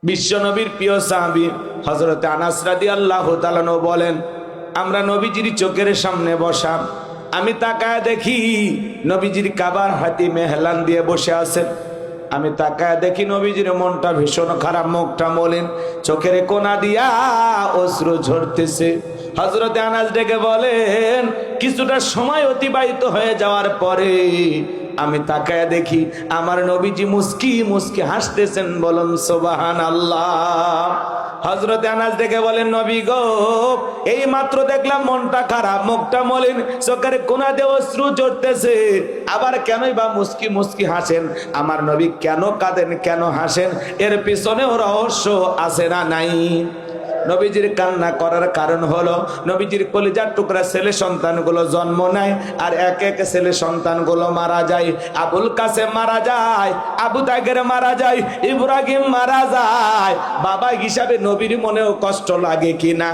বিশ্ব নবীর প্রিয় সাহাবী হযরত আনাস রাদিয়াল্লাহু তাআলা আনহু বলেন, আমরা নবীজির চোখের সামনে বসা, আমি তাকায় দেখি নবীজির কাবার হাতিমে হেলান দিয়ে বসে আছেন। আমি তাকায় দেখি নবীজির মনটা ভীষণ খারাপ, মুখটা মলিন, চোখের কোনা দিয়া অশ্রু ঝরতেছে। হযরত আনাস ডেকে বলেন, কিছুটা সময় অতিবাহিত হয়ে যাওয়ার পরে আমি তাকায় দেখি আমার নবীজি মুস্কি মুস্কি হাসতেছেন। বলুন সুবহানাল্লাহ। হযরত আনাস ডেকে বলেন, নবী গো, এই মাত্র দেখলাম মনটা খারাপ, মুখটা মলিন, চোখের কোনা দিয়ে অশ্রু ঝরতেছে, আবার কেনই বা মুস্কি মুস্কি হাসেন? আমার নবী কেন কাঁদেন, কেন হাসেন? এর পিছনেও রহস্য আছে না নাই? নবীজির কান্না করার কারণ হলো নবীজির কলিজার টুকরা ছেলে সন্তানগুলো জন্ম নেয় আর এক এক ছেলে সন্তানগুলো মারা যায়। আবুল কাসেম মারা যায়, আবু তাহের মারা যায়, ইব্রাহিম মারা যায়। বাবা হিসাবে নবীর মনেও কষ্ট লাগে কিনা?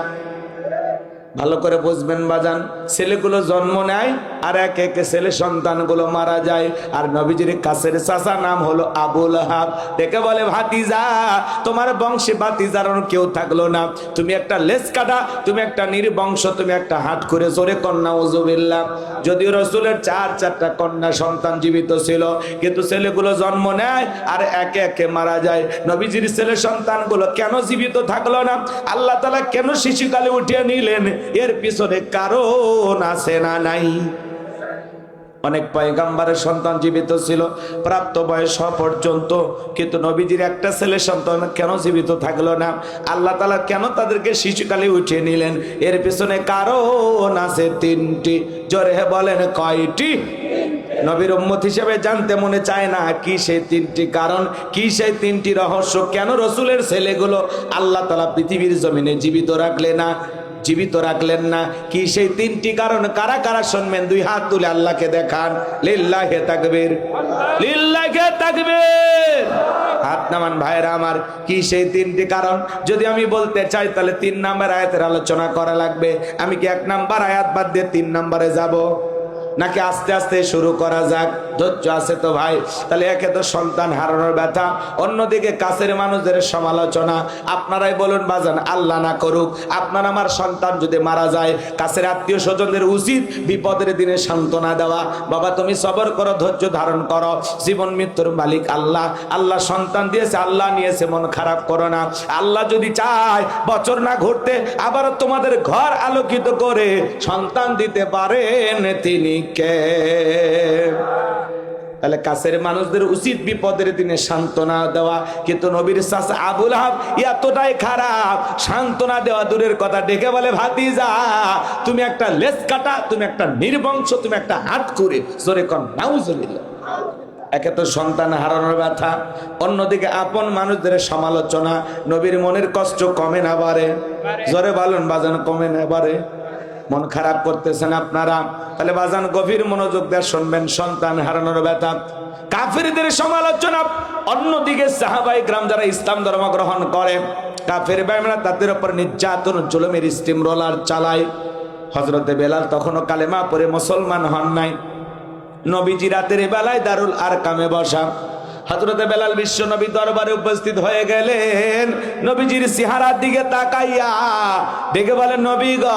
ভালো করে বুঝবেন বাজান, ছেলেগুলো জন্ম নেয় আর এক এক ছেলে সন্তানগুলো মারা যায়। আর নবীজির কাছের চাচা নাম হলো আবুল আহাব। দেখে বলে, ভাতিজা, তোমার বংশে ভাতিজার কেউ থাকলো না, তুমি একটা লেজ কাটা, তুমি একটা নির্বংশ, তুমি একটা হাত করে জোরে কন্যা উজুবিল্লাহ। যদিও রসুলের চারটা কন্যা সন্তান জীবিত ছিল, কিন্তু ছেলেগুলো জন্ম নেয় আর একে একে মারা যায়। নবীজির ছেলে সন্তানগুলো কেন জীবিত থাকলো না? আল্লাহ তাআলা কেন শিশুকালে উঠিয়ে নিলেন? এর পিছনে কারণ আছে না নাই? অনেক পয়গম্বরের সন্তান জীবিত ছিল প্রাপ্ত বয়স হওয়া পর্যন্ত, কিন্তু নবীজির একটা ছেলে সন্তান কেন জীবিত থাকলো না? আল্লাহ তাআলা কেন তাদেরকে শিশুকালে উঠিয়ে নিলেন? এর পিছনে কারণ আছে তিনটি। জোরে বলেন, কয়টি? নবীর উম্মত হিসেবে জানতে মনে চায় না কি সেই তিনটি কারণ, কি সেই তিনটি রহস্য? কেন রসুলের ছেলেগুলো আল্লাহ তাআলা পৃথিবীর জমিনে জীবিত রাখলেন না? কি সেই তিনটি কারণ? কারা কারা শুনবেন? দুই হাত তুলে আল্লাহকে দেখান। লিল্লাহি তাকবীর, লিল্লাহি তাকবীর। হাত নামান ভাইরা আমার। কি সেই তিনটি কারণ? যদি আমি বলতে চাই তাহলে 3 নাম্বার আয়াতের আলোচনা করা লাগবে। আমি কি 1 নাম্বার আয়াত বাদ দিয়ে 3 নাম্বারে যাব, নাকি আস্তে আস্তে শুরু করা যাক? ধৈর্য আছে তো ভাই? তাহলে একে তো সন্তান হারানোর ব্যথা, অন্যদিকে কাছের মানুষদের সমালোচনা। আপনারাই বলুন বাজান, আল্লাহ না করুক আপনার আমার সন্তান যদি মারা যায়, কাছের আত্মীয় স্বজনদের উচিত বিপদের দিনে সান্ত্বনা দেওয়া। বাবা, তুমি সবর করো, ধৈর্য ধারণ করো, জীবন মৃত্যুর মালিক আল্লাহ। আল্লাহ সন্তান দিয়েছে, আল্লাহ নিয়েছে, মন খারাপ করো না। আল্লাহ যদি চায় বছর না ঘুরতে আবারও তোমাদের ঘর আলোকিত করে সন্তান দিতে পারেন তিনি কে? তাহলে কাছের মানুষদের উচিত বিপদের দিনে সান্ত্বনা দেওয়া। কিন্তু নবীর চাচা আবুল আহাব এতটাই খারাপ, সান্ত্বনা দেওয়া দূরের কথা, ডেকে বলে, ভাতিজা, তুমি একটা লেজ কাটা, তুমি একটা নির্বংশ, তুমি একটা হাত করে জোরে কর নাউজুবিল্লাহ। একে তো সন্তান হারানোর ব্যথা, অন্যদিকে আপন মানুষদের সমালোচনা। নবীর মনের কষ্ট কমে না বাড়ে? জোরে বলুন বাজান, কমে না বাড়ে? মন খারাপ করতেছেন আপনারা? তাহলে বাজান গভীর মনোযোগ দিয়ে শুনবেন। সন্তান হারানোর ব্যথা, কাফেরদের সমালোচনা, অন্যদিকে সাহাবায়ে কেরাম যারা ইসলাম ধর্ম গ্রহণ করে, কাফের বেঈমানরা তাদের উপর নির্যাতন জুলুমের স্টিম রোলার চালায়। হযরতে বেলাল তখনও কালেমা পড়ে মুসলমান হন নাই। নবীজি রাতের বেলায় দারুল আরকামে বসা। হযরতে বেলাল বিশ্ব নবী দরবারে উপস্থিত হয়ে গেলেন। নবীজির চেহারার দিকে তাকাইয়া ডেকে বলেন, নবী গো,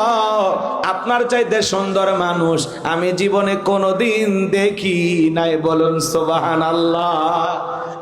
আপনার চাইতে সুন্দর মানুষ আমি জীবনে কোনোদিন দেখি নাই। বলুন সুবহানাল্লাহ।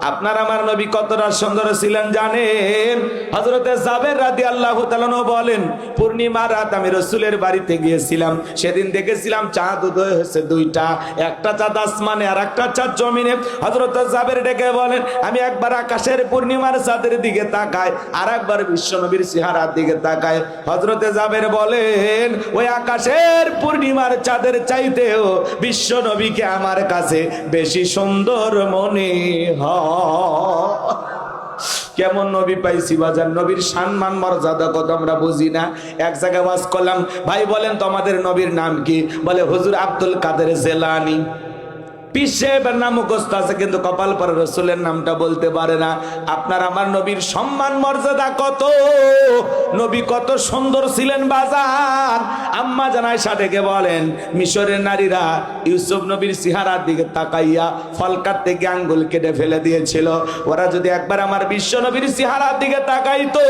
আপনার আমার নবী কতটা সুন্দর ছিলেন জানেন? হযরতে জাবের রাদিয়াল্লাহু তাআলা বলেন, পূর্ণিমা রাত আমি রাসূলের বাড়িতে গিয়েছিলাম, সেদিন দেখেছিলাম চাঁদ উদয় হয়েছে 2টা, একটা চাঁদ আসমানে আর একটা চাঁদ জমিনে। হযরতে জাবের ডেকে বলেন, আমি একবার আকাশের পূর্ণিমার চাঁদের দিকে তাকাই, আর একবার বিশ্বনবীর চেহারার দিকে তাকাই। হযরতে জাবের বলেন, ওই আকাশের পূর্ণিমার চাঁদের চাইতেও বিশ্বনবীকে আমার কাছে বেশি সুন্দর মনে হয়। কেমন নবী পাইছি বাজার? নবীর সম্মান মর্যাদা কত আমরা বুঝি না। এক জায়গায় ওয়াজ করলাম, ভাই বলেন তোমাদের নবীর নাম কি? বলে হুজুর আব্দুল কাদের জেলানী। পীর সাহেবের নাম মুখস্থ আছে কিন্তু কপাল পরে রসুলের নামটা বলতে পারে না। আপনার আমার নবীর সম্মান মর্যাদা কত, নবী কত সুন্দর ছিলেন বাজার। আম্মা জান আয়েশা ডেকে বলেন, মিশরের নারীরা ইউসুফ নবীর চেহারার দিকে তাকাইয়া ফল কাটতে গিয়ে আঙ্গুল কেটে ফেলে দিয়েছিল। ওরা যদি একবার আমার বিশ্ব নবীর চেহারার দিকে তাকাইতো,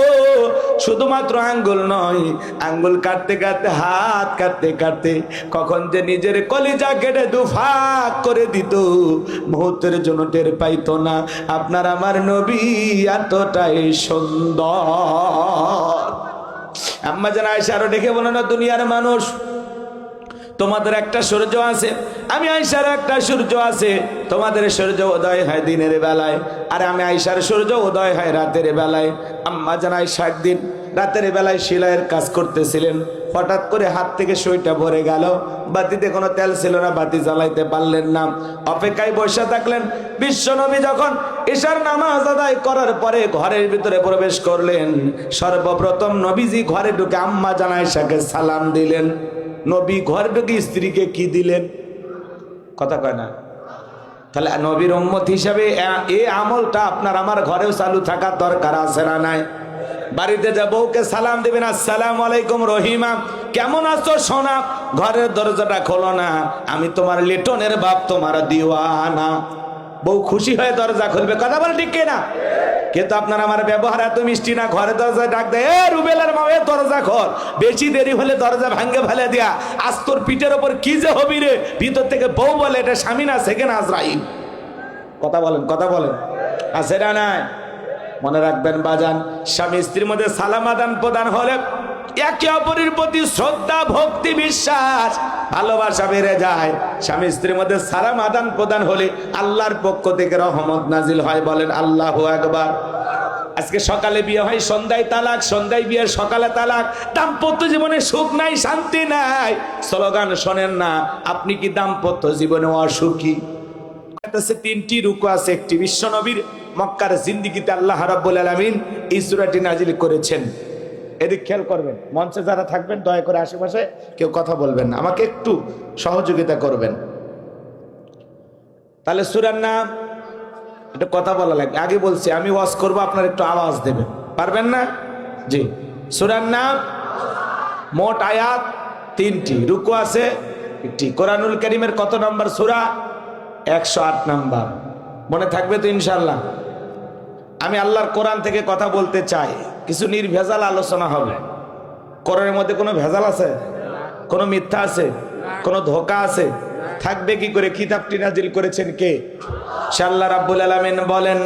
শুধুমাত্র আঙ্গুল নয়, আঙ্গুল কাটতে কাটতে হাত কাটতে কাটতে কখন যে নিজের কলিজা কেটে দুফাক করে দিত, মুহূর্তের জন্য টের পাইতো না। আপনার আমার নবী এতটাই সুন্দর। আম্মা জান আয়েশা আরো ডেকে বলো না, দুনিয়ার মানুষ, তোমাদের একটা সূর্য আছে, আমি আয়েশার একটা সূর্য আছে। তোমাদের সূর্য উদয় হয় দিনের বেলায়, আর আমি আয়েশার সূর্য উদয় হয় রাতের বেলায়। আম্মা জান আয়েশা একদিন রাতের বেলায় সেলাইয়ের কাজ করতেছিলেন, হঠাৎ করে হাত থেকে সুইটা ভরে গেল। বাতিতে কোনো তেল ছিল না, বাতি জ্বালাইতে পারলেন না, অপেক্ষায় বসে থাকলেন। বিশ্বনবী যখন ঈশার নামাজ আদায় করার পরে ঘরের ভিতরে প্রবেশ করলেন, সর্বপ্রথম নবীজি ঘরে ঢুকে আম্মা জান আয়েশাকে সালাম দিলেন। নবী ঘরে ঢুকে স্ত্রীকে কি দিলেন? কথা কয় না। তাহলে নবীর উম্মত হিসাবে এই আমলটা আপনার আমার ঘরেও চালু থাকার দরকার আছে না নাই? বাড়িতে যা বউকে সালাম দিবেন, আসসালামু আলাইকুম রহিমা, কেমন আছো সোনা? ঘরের দরজাটা খোলো না, আমি তোমার লিটনের বাপ, তোমার দিওয়ানা। বউ খুশি হয়ে দরজা খুলবে, কথা বলে ঠিক কিনা? কিন্তু আপনার আমার ব্যবহার এত মিষ্টি না, ঘরে দরজায় ডাক দেয়, এ রুবেলের মা, এ দরজা খোল। বেশি দেরি হলে দরজা ভাঙ্গে ফেলে দিয়া, আজ তোর পিঠের ওপর কি যে হবি রে। ভিতর থেকে বউ বলে, এটা স্বামী না, সেকেন্ড আজরাইল। কথা বলেন, কথা বলেন, আছে না নাই? মনে রাখবেন বাজান, স্বামী স্ত্রীর মধ্যে সালাম আদান প্রদান হলে একে অপরের প্রতি শ্রদ্ধা, ভক্তি, বিশ্বাস, ভালোবাসা বেড়ে যায়। স্বামী স্ত্রীর মধ্যে সালাম আদান প্রদান হলে আল্লাহর পক্ষ থেকে রহমত নাজিল হয়। বলেন আল্লাহু আকবার। আজকে সকালে বিয়ে হয়, সন্ধ্যায় তালাক, সন্ধ্যায় বিয়ে, সকালে তালাক। দাম্পত্য জীবনে সুখ নাই, শান্তি নাই। স্লোগান শোনেন না? আপনি কি দাম্পত্য জীবনে অসুখী? তিনটি রুকু আছে, একটি বিশ্ব নবীর মক্কার জিন্দিগিতে আল্লাহ রাব্বুল আলামিন এই সূরাটি নাজিল করেছেন। এদিক খেয়াল করবেন, মঞ্চে যারা থাকবেন দয়া করে আশেপাশে কেউ কথা বলবেন না, আমাকে একটু সহযোগিতা করবেন। তাহলে সূরার নাম, এটা কথা বলা লাগবে, আগে বলছি আমি ওয়াজ করব, আপনারা একটু আওয়াজ দেবেন, পারবেন না? জি। সূরার নাম, মোট আয়াত 3টি, রুকু আছে একটি। কোরআনুল কারীমের কত নম্বর সূরা? 108 নাম্বার। মনে থাকবে তো ইনশাআল্লাহ? আমি আল্লাহর কোরআন থেকে কথা বলতে চাই, কিছু নির্ভেজাল আলোচনা হবে। কোরআনের মধ্যে কোনো ভেজাল আছে? কোনো মিথ্যা আছে? কোনো ধোঁকা আছে? থাকবে কি করে? কিতাবটি নাজিল করেছেন কে? সে আল্লাহ রাব্বুল আলামিন বলেন,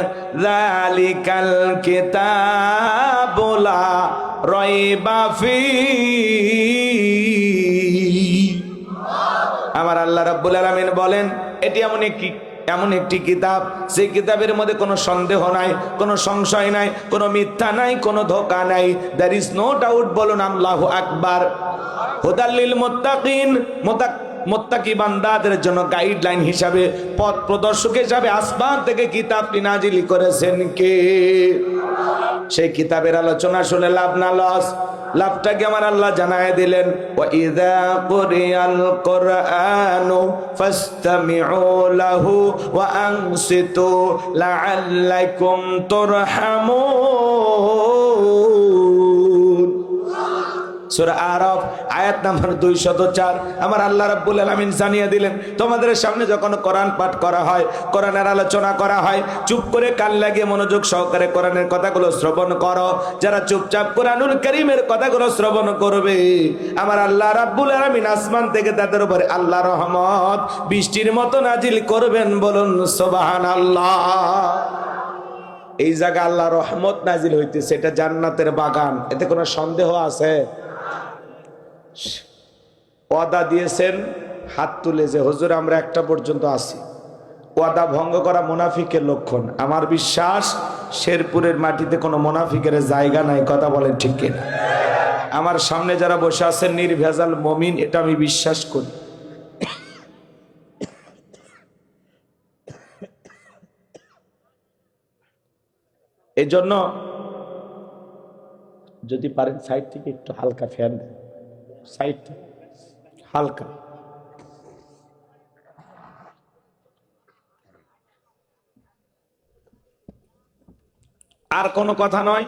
যালিকাল কিতাবু লা রাইবা ফীহি। আমার আল্লাহ রাব্বুল আলামিন বলেন, এটি এমন একটি কিতাব, সেই কিতাবের মধ্যে কোনো সন্দেহ নাই, কোনো সংশয় নাই, কোনো মিথ্যা নাই, কোনো ধোঁকা নাই। There is no doubt. বলুন আল্লাহু আকবার। হুদাল লিল মুত্তাকিন, মুত্তাকি বান্দাদের জন্য গাইডলাইন হিসাবে, পথ প্রদর্শক হিসাবে আসমান থেকে কিতাবটি নাজিল করেছেন কে? সেই কিতাবের আলোচনা শুনে লাভ না লস? লাভটাকে আমার আল্লাহ জানায় দিলেন, ওয়া ইযা কুরিয়াল কুরআনু ফাসতামিউ লাহু ওয়া আনসিতু লাআল্লাকুম তুরহামুন। সূরা আরাফ আয়াত নাম্বার 204। আমার আল্লাহ রাব্বুল আলামিন জানিয়ে দিলেন, তোমাদের সামনে যখন কোরআন পাঠ করা হয়, কোরআনের আলোচনা করা হয়, চুপ করে কান লাগিয়ে মনোযোগ সহকারে কোরআনের কথাগুলো শ্রবণ করো। যারা চুপচাপ কোরআনুল কারীমের কথাগুলো শ্রবণ করবে, আমার আল্লাহ রাব্বুল আলামিন আসমান থেকে তাদের উপরে আল্লাহর রহমত বৃষ্টির মতো নাজিল করবেন। বলুন সুবহানাল্লাহ। এই জায়গা আল্লাহর রহমত নাজিল হইতেছে, এটা জান্নাতের বাগান, এতে কোনো সন্দেহ আছে? ওয়াদা দিয়েছেন হাত তুলে যে হুজুর আমরা একটা পর্যন্ত আসি। ওয়াদা ভঙ্গ করা মুনাফিকের লক্ষণ। আমার বিশ্বাস শেরপুরের মাটিতে কোনো মুনাফিকের জায়গা নাই। কথা বলেন ঠিক কিনা? আমার সামনে যারা বসে আছেন নির্ভেজাল মুমিন, এটা আমি বিশ্বাস করি। এই জন্য যদি পারেন সাইড থেকে একটু হালকা ফ্যান দেন, সাইড হালকা। আর কোনো কথা নয়,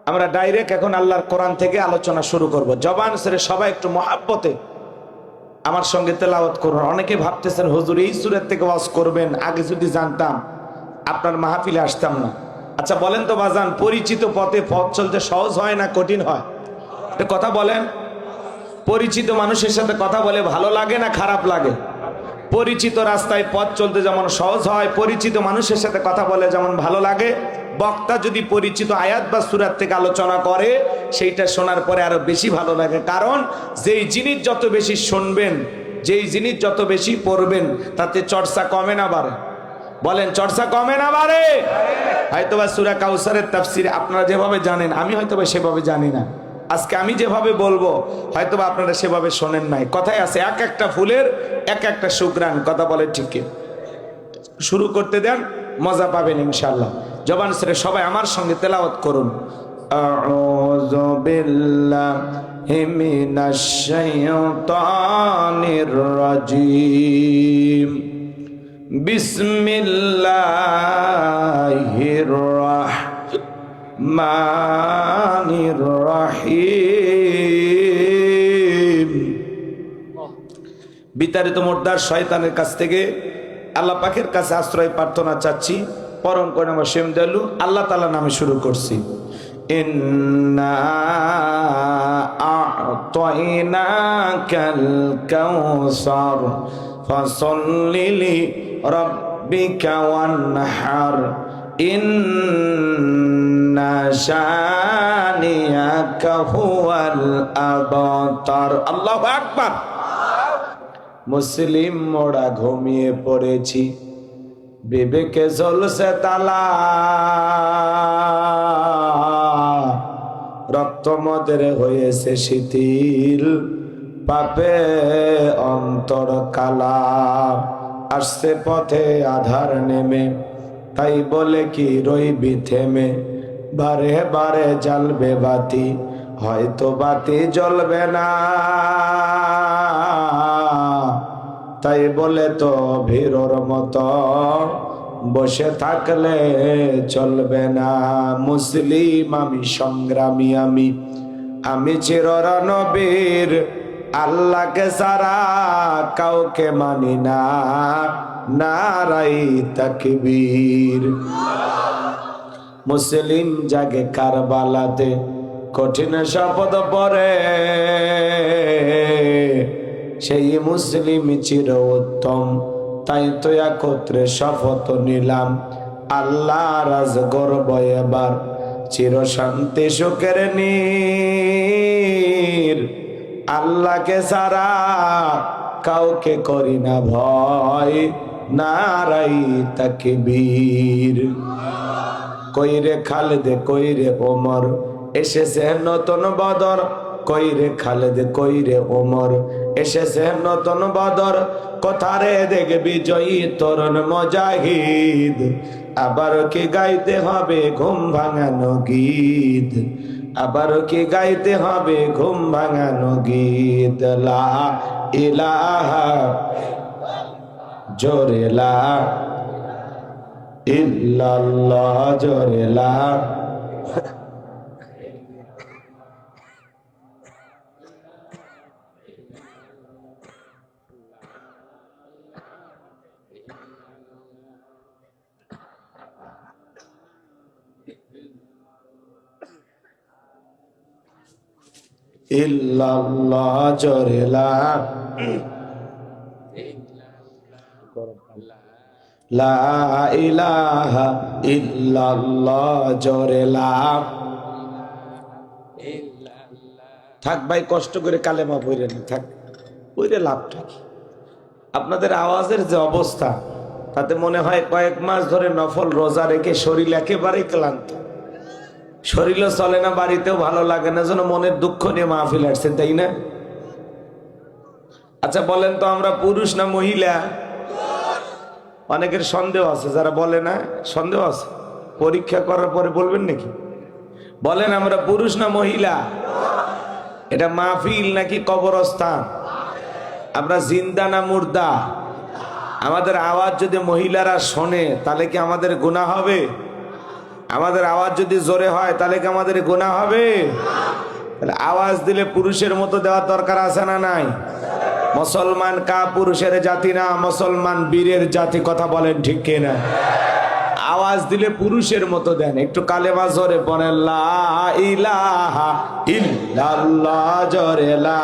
আমরা ডাইরেক্ট এখন আল্লাহর কোরআন থেকে আলোচনা শুরু করব। জবান ছেড়ে সবাই একটু মহাব্বতে আমার সঙ্গে তেলাওয়াত করুন। অনেকে ভাবতেছেন হুজুর এই সূরা থেকে ওয়াজ করবেন, আগে যদি জানতাম আপনার মাহফিলে আসতাম না। আচ্ছা বলেন তো বাজান, পরিচিত পথে পথ চলতে সহজ হয় না কঠিন হয়? এটা কথা বলেন। পরিচিত মানুষের সাথে কথা বলে ভালো লাগে না খারাপ লাগে? পরিচিত রাস্তায় পথ চলতে যেমন সহজ হয়, পরিচিত মানুষের সাথে কথা বলে যেমন ভালো লাগে। বক্তা যদি পরিচিত আয়াত বা সূরা থেকে আলোচনা করে, সেইটা শোনার পরে আরো বেশি ভালো লাগে। কারণ যেই জিনিস যত বেশি শুনবেন, যেই জিনিস যত বেশি পড়বেন, তাতে চর্চা কমে না বাড়ে? বলেন, চর্চা কমে না বাড়ে? হয়তোবা সূরা কাউসারের তাফসীর আপনারা যেভাবে জানেন, আমি হয়তোবা সেভাবে জানি না। আজকে আমি যেভাবে বলবো হয়তোবা আপনারা সেভাবে শোনেন নাই। কথায় আছে এক একটা ফুলের এক একটা সুঘ্রাণ। কথা বলে ঠিক? শুরু করতে দেন, মজা পাবেন ইনশাআল্লাহ। জবান ছেড়ে সবাই আমার সঙ্গে তেলাওয়াত করুন। আউযু বিল্লাহি মিনাশ শাইতানির রাজীম। বিসমিল্লাহির রাহমানির রহিম। বিতাড়িত মোর্দার শয়তানের কাছ থেকে আল্লাহ পাকের কাছে আশ্রয় প্রার্থনা চাচ্ছি। পরম করুণাময় অসীম দয়ালু আল্লাহ তাআলা নামে শুরু করছি। ইন্না আ'তাইনাকাল কাউসার ফাসাল্লি লিরাব্বিকা ওয়ানহার ইন্না শানিয়াকা হুয়াল আবতার। আল্লাহু আকবার। মুসলিম মোড়া ঘুমিয়ে পড়েছি, বিবেকে জ্বলছে তালা, রক্ত মদের হয়েছে শিথিল, পাপে অন্তর কালা। আসছে পথে আধার নেমে, তাই বলে কি রইবি থেমে, বারে বারে জ্বালবে বাতি, হয়তো বাতি জ্বলবে না, তাই বলে তো ভীরর মতো বসে থাকলে চলবে না। মুসলিম আমি, সংগ্রামী আমি চিররণবীর, আল্লাহকে ছাড়া কাউকে মানি না, নারাই তাকবীর। মুসলিম জাগে কারবালাতে, কঠিন শপথ পরে, সেই মুসলিম চির উত্তম, তাই তো একত্রে শপথ নিলাম, আল্লাহ রাজ গর্ব এবার, চির শান্তি সুখের নীর, আল্লাহকে ছাড়া কাউকে করি না ভয়, নারাই তাকবীর। কইরে খালেদ কইরে ওমর, এসেছে নতুন বদর, কইরে খালেদ কইরে ওমর, এসেছে নতুন বদর, কোথারে দেখবি জয়ী তরুণ মুজাহিদ, আবার কি গাইতে হবে ঘুম ভাঙানো গীত, আবার কি গাইতে হবে ঘুম ভাঙানো গীত। লা ইলাহা জোরে লা ইল্লাল্লাহ, জোরে লা ইল্লাল্লাহ, জোরে লা লা ইলাহা ইল্লাল্লাহ, জোরে লা। থাক ভাই, কষ্ট করে কালেমা পড়ে না, থাক পড়ে লাভটা কি? আপনাদের আওয়াজের যে অবস্থা, তাতে মনে হয় কয়েক মাস ধরে নফল রোজা রেখে শরীর একেবারেই ক্লান্ত, শরীরও চলে না, বাড়িতেও ভালো লাগে না, যেন মনের দুঃখ নিয়ে মাহফিল আসছেন, তাই না? আচ্ছা বলেন তো, আমরা পুরুষ না মহিলা? অনেকের সন্দেহ আছে, যারা বলে না সন্দেহ আছে, পরীক্ষা করার পরে বলবেন নাকি? বলেন, আমরা পুরুষ না মহিলা? এটা মাহফিল নাকি কবরস্থান? আমরা জিন্দা না মুর্দা? আমাদের আওয়াজ যদি মহিলারা শোনে, তাহলে কি আমাদের গুনাহ হবে? আমাদের আওয়াজ যদি জোরে হয় তাহলে কি আমাদের গুনাহ হবে? তাহলে আওয়াজ দিলে পুরুষের মতো দেওয়ার দরকার আছে না নাই? মুসলমান কা পুরুষের জাতি না, মুসলমান বীরের জাতি। কথা বলেন ঠিক কিনা? আওয়াজ দিলে পুরুষের মতো দেন। একটু কালেমা জোরে পড়েন, লা ইলাহা ইল্লাল্লাহ। জোরে লা,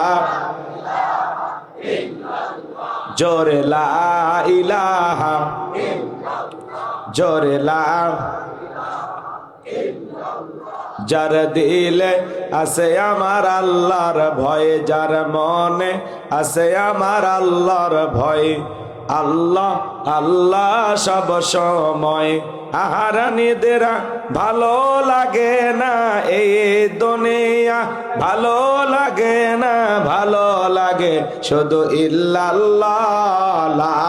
জোরে লা ইলাহা, জোরে লা। যার দিলে আছে আমার আল্লাহর ভয়, যার মনে আছে আমার আল্লাহর ভয়, আল্লাহ আল্লাহ সব সময়। আহারানিদের ভালো লাগে না এই দুনিয়া, ভালো লাগে না, ভালো লাগে শুধু ইল্লাল্লাহ, লা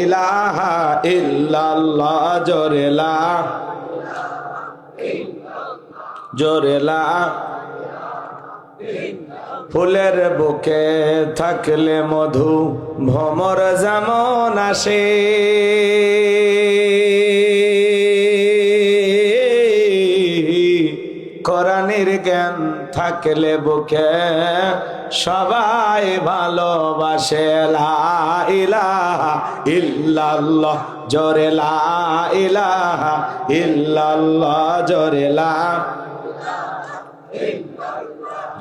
ইলাহা ইল্লাল্লাহ। জোরে লা, জোরে লা। ফুলের বুকে থাকলে মধু, ভ্রমর যেমন আসে, কোরআনের জ্ঞান থাকলে বুকে সবাই ভালোবাসে। লা ইলাহা ইল্লাল্লাহ। জোরে লা ইলাহা ইল্লাল্লাহ। জোরে লা,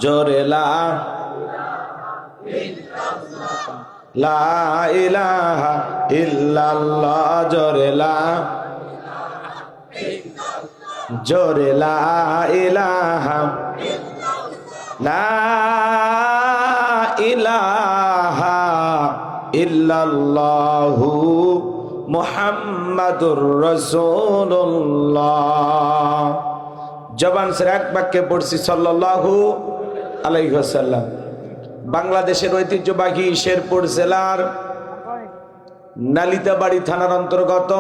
জোরে লা, লা ইলাহা ইল্লাল্লাহ। জোরে লা, জোরে লা ইলাহা, লা ইলাহা ইল্লাল্লাহু মুহাম্মাদুর রাসূলুল্লাহ। জবান ছেড়ে এক বাক্যে পড়ছি সাল্লাল্লাহু আলাইহি ওয়াসাল্লাম। বাংলাদেশের ঐতিহ্যবাহী শেরপুর জেলার নালিতাবাড়ি থানার অন্তর্গত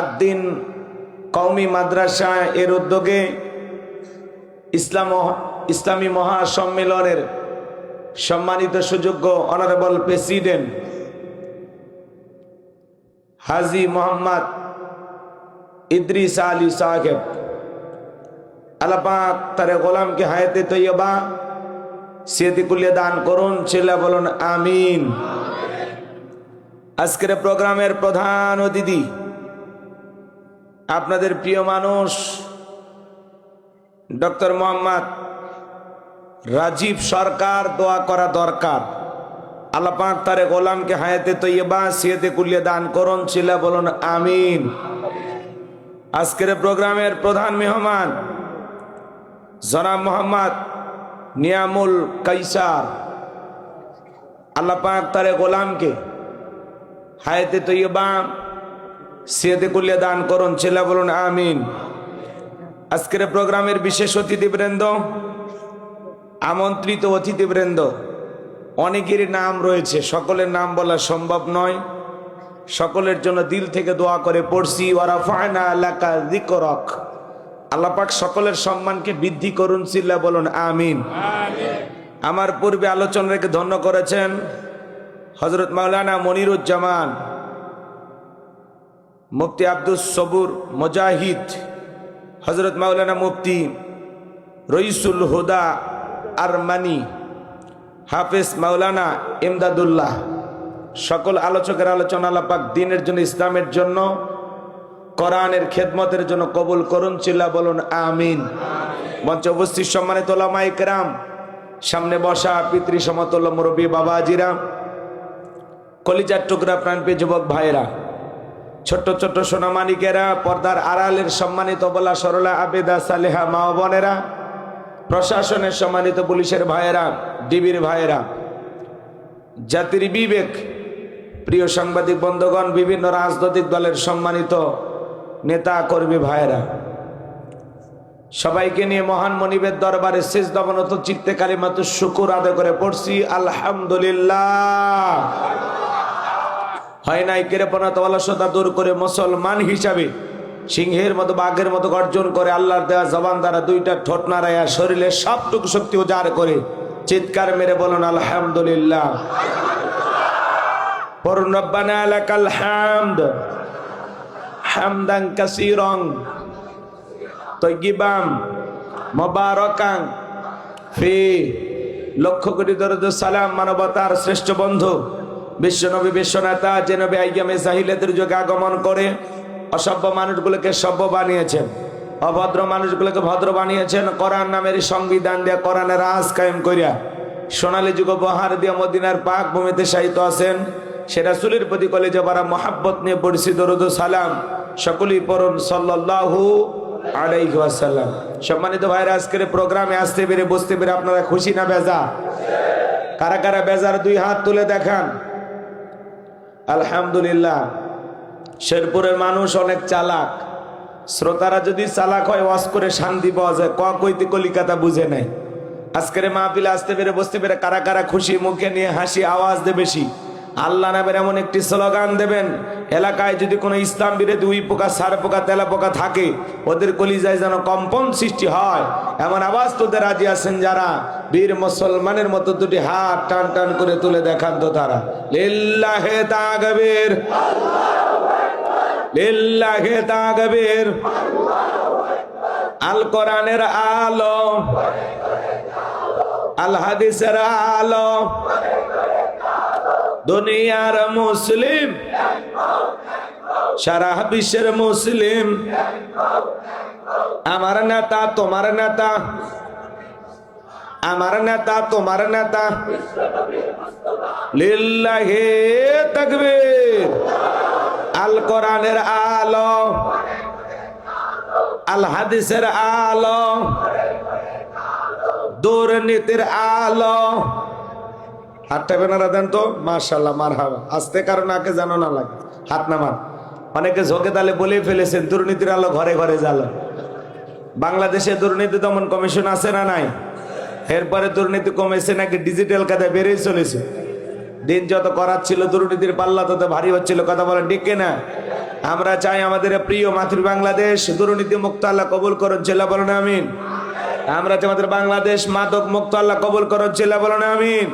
আদ্দিন কওমি মাদ্রাসা এর উদ্যোগে ইসলামী মহাসম্মেলনের সম্মানিত সুযোগ্য অনারেবল প্রেসিডেন্ট হাজী মোহাম্মদ ইদ্রিস আলী সাহেব, আল্লাহ পাক তার গোলামকে হায়াতে তৈয়বা সিয়াতি কুল্লিয়া দান করুন। ছেলে বলুন আমিন। আজকের প্রোগ্রামের প্রধান অতিথি আপনাদের প্রিয় মানুষ ডক্টর মোহাম্মদ রাজীব সরকার। দোয়া করা দরকার। আল্লাহ পাক তার গোলামকে হায়াতে তৈয়বা সিয়াতি কুল্লিয়া দান করুন। ছেলে বলুন আমিন। আজকের প্রোগ্রামের প্রধান মেহমান জনাব মোহাম্মদ নিয়ামুল কাইসার। আল্লাহ পাক তার গোলামকে হায়াতে তৈয়বা সিয়াতে কুল্লিয়া দান করুন। ছেলে বলুন আমিন। আজকের প্রোগ্রামের বিশেষ অতিথিবৃন্দ, আমন্ত্রিত অতিথিবৃন্দ, অনেকেরই নাম রয়েছে, সকলের নাম বলা সম্ভব নয়। সকলের জন্য দিল থেকে দোয়া করে পড়ছি, ওয়ারাফা'না লাকা যিকরাক। আল্লাহ পাক সকলের সম্মানকে বৃদ্ধি করুন। চিল্লা বলুন আমিন। আমার পূর্বে আলোচনা রেখে ধন্য করেছেন হযরত মাওলানা মনিরুজ্জামান, মুফতি আব্দুস সবুর মুজাহিদ, হযরত মাওলানা মুফতি রইসুল হুদা আরমানি, হাফেজ মাওলানা ইমদাদুল্লাহ। সকল আলোচকের আলোচনা আল্লাহ পাক দ্বীনের জন্য, ইসলামের জন্য, কোরআনের খেদমতের জন্য কবুল করুন। চিল্লা বলুন আমিন। মঞ্চে উপস্থিত সম্মানিত উলামায়ে কেরাম, সামনে বসা পিতৃ সমতুল্য মুরব্বী বাবাজিরা, কলিজার টুকরা প্রাণপ্রিয় যুবক ভাইয়েরা, ছোট্ট ছোট্ট সোনামানিকেরা, পর্দার আড়ালের সম্মানিত বলা সরলা আবেদা সালেহা মা বোনেরা, প্রশাসনের সম্মানিত পুলিশের ভাইয়েরা, ডিবির ভাইয়েরা, জাতির বিবেক, প্রিয় সাংবাদিক বন্ধুগণ, বিভিন্ন রাজনৈতিক দলের সম্মানিত নেতা কর্মী ভাইয়েরা, সবাইকে নিয়ে মহান মনিবের দরবারে সিজদাবনত চিত্তে কালিমাতুশ শুকুর আদায় করে পড়ছি আলহামদুলিল্লাহ। হয় নাই কেরেপনা তো অলসতা দূর করে মুসলমান হিসাবে সিংহের মতো বাঘের মতো গর্জন করে আল্লাহর দেওয়া জবান দ্বারা দুইটা ঠোঁট নাড়াইয়া শরীরের সবটুকু শক্তি উজাড় করে চিৎকার মেরে বলুন আলহামদুলিল্লাহ। পড়ুন রব্বানা লাকাল হামদ হামদান কাসীরান তাইয়িবান মুবারাকান ফি। লক্ষ কোটি দরুদ সালাম মানবতার শ্রেষ্ঠ বন্ধু বিশ্বনবী বিশ্বনেতা যে নবী আইয়ামে জাহিলিয়াতের যুগে আগমন করে অসভ্য মানুষগুলোকে সভ্য বানিয়েছেন, অভদ্র মানুষগুলোকে ভদ্র বানিয়েছেন, কোরআন নামের সংবিধান দিয়ে কোরআনের রাজ কায়েম করিয়া সোনালী যুগ উপহার দিয়ে মদিনার পাক ভূমিতে শায়িত আছেন। সে রাসূলের প্রতি কলেজে ভরা মহাব্বত নিয়ে পড়ছি দরুদ সালাম। সকলেই পড়ুন সাল্লাল্লাহু আলাইহি ওয়াসাল্লাম। সম্মানিত ভাইরা, আজকের প্রোগ্রামে আসতে পেরে বসতে পেরে আপনারা খুশি না বেজার? কারা কারা বেজার দুই হাত তুলে দেখান। আলহামদুলিল্লাহ। শেরপুরের মানুষ অনেক চালাক। শ্রোতারা যদি চালাক হয় ওয়াজ করে শান্তি পাওয়া যায়, কইতে কলিকাতা বুঝে নাই। আজকের মাহফিলে আসতে পেরে বসতে পেরে কারা কারা খুশি, মুখে নিয়ে হাসি আওয়াজ দে বেশি। আল্লাহ নামের এমন একটি স্লোগান দেবেন, এলাকায় যদি কোনো ইসলাম বিরোধী উই পোকা সার পোকা তেলা পোকা থাকে ওদের কলিজায় যেন কম্পন সৃষ্টি হয়, এমন আওয়াজ তুলতে রাজি আছেন যারা? বীর মুসলমানের মতো দুটি হাত টান টান করে তুলে দেখান তো তারা। লিল্লাহে তাকবীর, লিল্লাহে তাকবীর। আল কোরআনের আলো, আল হাদিসের আলো, দুনিয়ার মুসলিম, সারা বিশ্বের মুসলিম। আমার নেতা তোমার নেতা, আমার নেতা তোমার নেতা। লিল্লাহে তাকবীর। আল কোরআনের আলো, আল হাদিসের আলো, দুর্নীতির আলো। হাতটা বেনারা দেন তো, মাশাআল্লাহ মারহাবা। আস্তে কারণ আগে জানো না লাগে, হাত নামান। অনেকে ঝোঁকে তালে বলে ফেলেছেন দুর্নীতির আলো ঘরে ঘরে জ্বালো। বাংলাদেশে দুর্নীতি দমন কমিশন আছে না নাই? এরপরে দুর্নীতি কমেছে নাকি ডিজিটাল কায়দায় বেড়েই চলেছে। দিন যত করার ছিল দুর্নীতির পাল্লা তত ভারী হচ্ছিল। কথা বলেন ঠিক কিনা? আমরা চাই আমাদের প্রিয় মাতৃ বাংলাদেশ দুর্নীতি মুক্ত আল্লাহ কবুল করুন, চিল্লা বলেন আমিন। আমরা চাই আমাদের বাংলাদেশ মাদক মুক্ত আল্লাহ কবুল করুন, চিল্লা বলেন আমিন।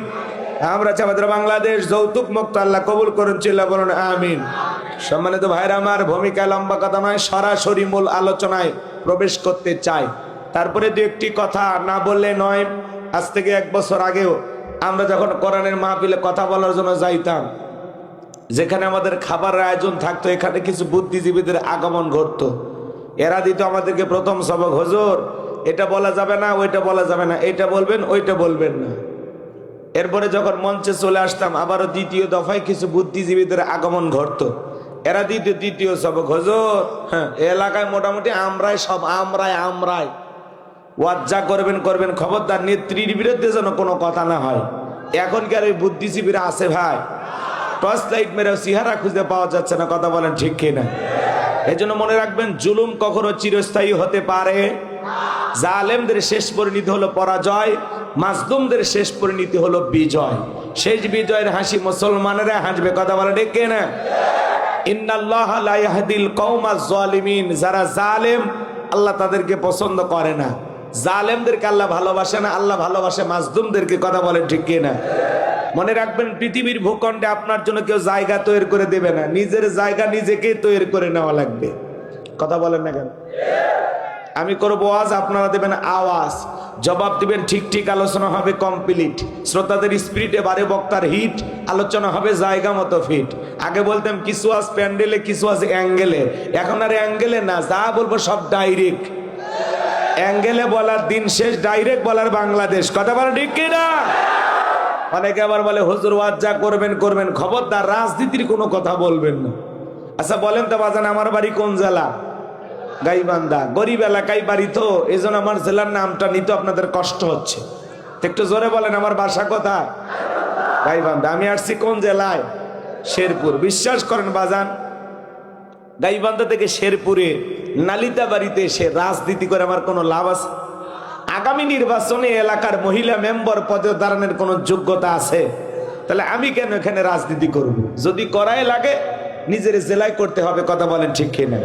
আমরা চাই আমাদের বাংলাদেশ যৌতুক মুক্ত আল্লাহ কবুল করুন, চিল্লা বলেন আমিন। সম্মানিত ভাইরা আমার, ভূমিকা লম্বা কথা নয়, সরাসরি মূল আলোচনায় প্রবেশ করতে চাই। তারপরে দু একটি কথা না বললে নয়। আজ থেকে 1 বছর আগেও আমরা যখন কোরআনের মাহফিলে কথা বলার জন্য যাইতাম, যেখানে আমাদের খাবারের আয়োজন থাকতো, এখানে কিছু বুদ্ধিজীবীদের আগমন ঘটতো। এরা দিত আমাদেরকে প্রথম সবক, হুজুর এটা বলা যাবে না, ওইটা বলা যাবে না, এটা বলবেন ওইটা বলবেন না। এরপরে যখন মঞ্চে চলে আসতাম আবারও দ্বিতীয় দফায় কিছু বুদ্ধিজীবীদের আগমন ঘটতো। এরা দ্বিতীয় সবক, হুজুর হ্যাঁ এলাকায় মোটামুটি আমরাই সব, আমরাই ওয়াজ যা করবেন করবেন, খবরদার নেত্রীর বিরুদ্ধে যেন কোনো কথা না হয়। এখনকার ওই বুদ্ধিজীবীরা আছে ভাই, টর্চ লাইট মেরে চেহারা খুঁজে পাওয়া যাচ্ছে না। কথা বলেন ঠিক কিনা? এই জন্য মনে রাখবেন, জুলুম কখনো চিরস্থায়ী হতে পারে। জালেমদের শেষ পরিণতি হলো পরাজয়, মাজলুমদের শেষ পরিণতি হলো বিজয়। শেষ বিজয়ের হাসি মুসলমানেরা হাসবে। কথা বলেন ঠিক কিনা? ইন্নাল্লাহা লা ইয়াহদিল কওমাজ জালিমিন। যারা জালেম আল্লাহ তাদেরকে পছন্দ করে না। জালেমদেরকে আল্লাহ ভালোবাসে না, আল্লাহ ভালোবাসে মাজলুমদেরকে। কথা বলেন ঠিক কিনা? মনে রাখবেন, পৃথিবীর ভূখণ্ডে আপনার জন্য কেউ জায়গা তৈরি করে দেবে না, নিজের জায়গা নিজেকেই তৈরি করে নেওয়া লাগবে। কথা বলেন না কেন? আমি করবো ওয়াজ, আপনারা দেবেন আওয়াজ, জবাব দিবেন ঠিক ঠিক, আলোচনা হবে কমপ্লিট। শ্রোতাদের স্পিরিটে বারে, বক্তার হিট, আলোচনা হবে জায়গা মতো ফিট। আগে বলতাম কিছু আজ প্যান্ডেলে, কিছু আজ অ্যাঙ্গেলে। এখন আর অ্যাঙ্গেলে না, যা বলবো সব ডাইরেক্ট। অ্যাঙ্গেলে বলার দিন শেষ, ডাইরেক্ট বলার বাংলাদেশ। কথা বলেন ঠিক কিনা? অনেকে আবার বলে হুজুর ওয়াজ যা করবেন করবেন, খবরদার রাজনীতির কোনো কথা বলবেন না। আচ্ছা বলেন তো বাজান, আমার বাড়ি কোন জেলা? গাইবান্ধা। গরিব এলাকায় বাড়ি তো, এই জন্য আমার জেলার নামটা নিতে আপনাদের কষ্ট হচ্ছে। একটু জোরে বলেন, আমার বাসা কোথায়? গাইবান্ধা। আমি আসছি কোন জেলায়? শেরপুর। বিশ্বাস করেন বাজান, গাইবান্ধা থেকে শেরপুরে নালিতা বাড়িতে এসে রাজনীতি করে আমার কোনো লাভ আছে? আগামী নির্বাচনে এলাকার মহিলা মেম্বার পদে দাঁড়ানোর কোনো যোগ্যতা আছে? তাহলে আমি কেন এখানে রাজনীতি করব? যদি করাই লাগে নিজের জেলায় করতে হবে। কথা বলেন ঠিক কিনা?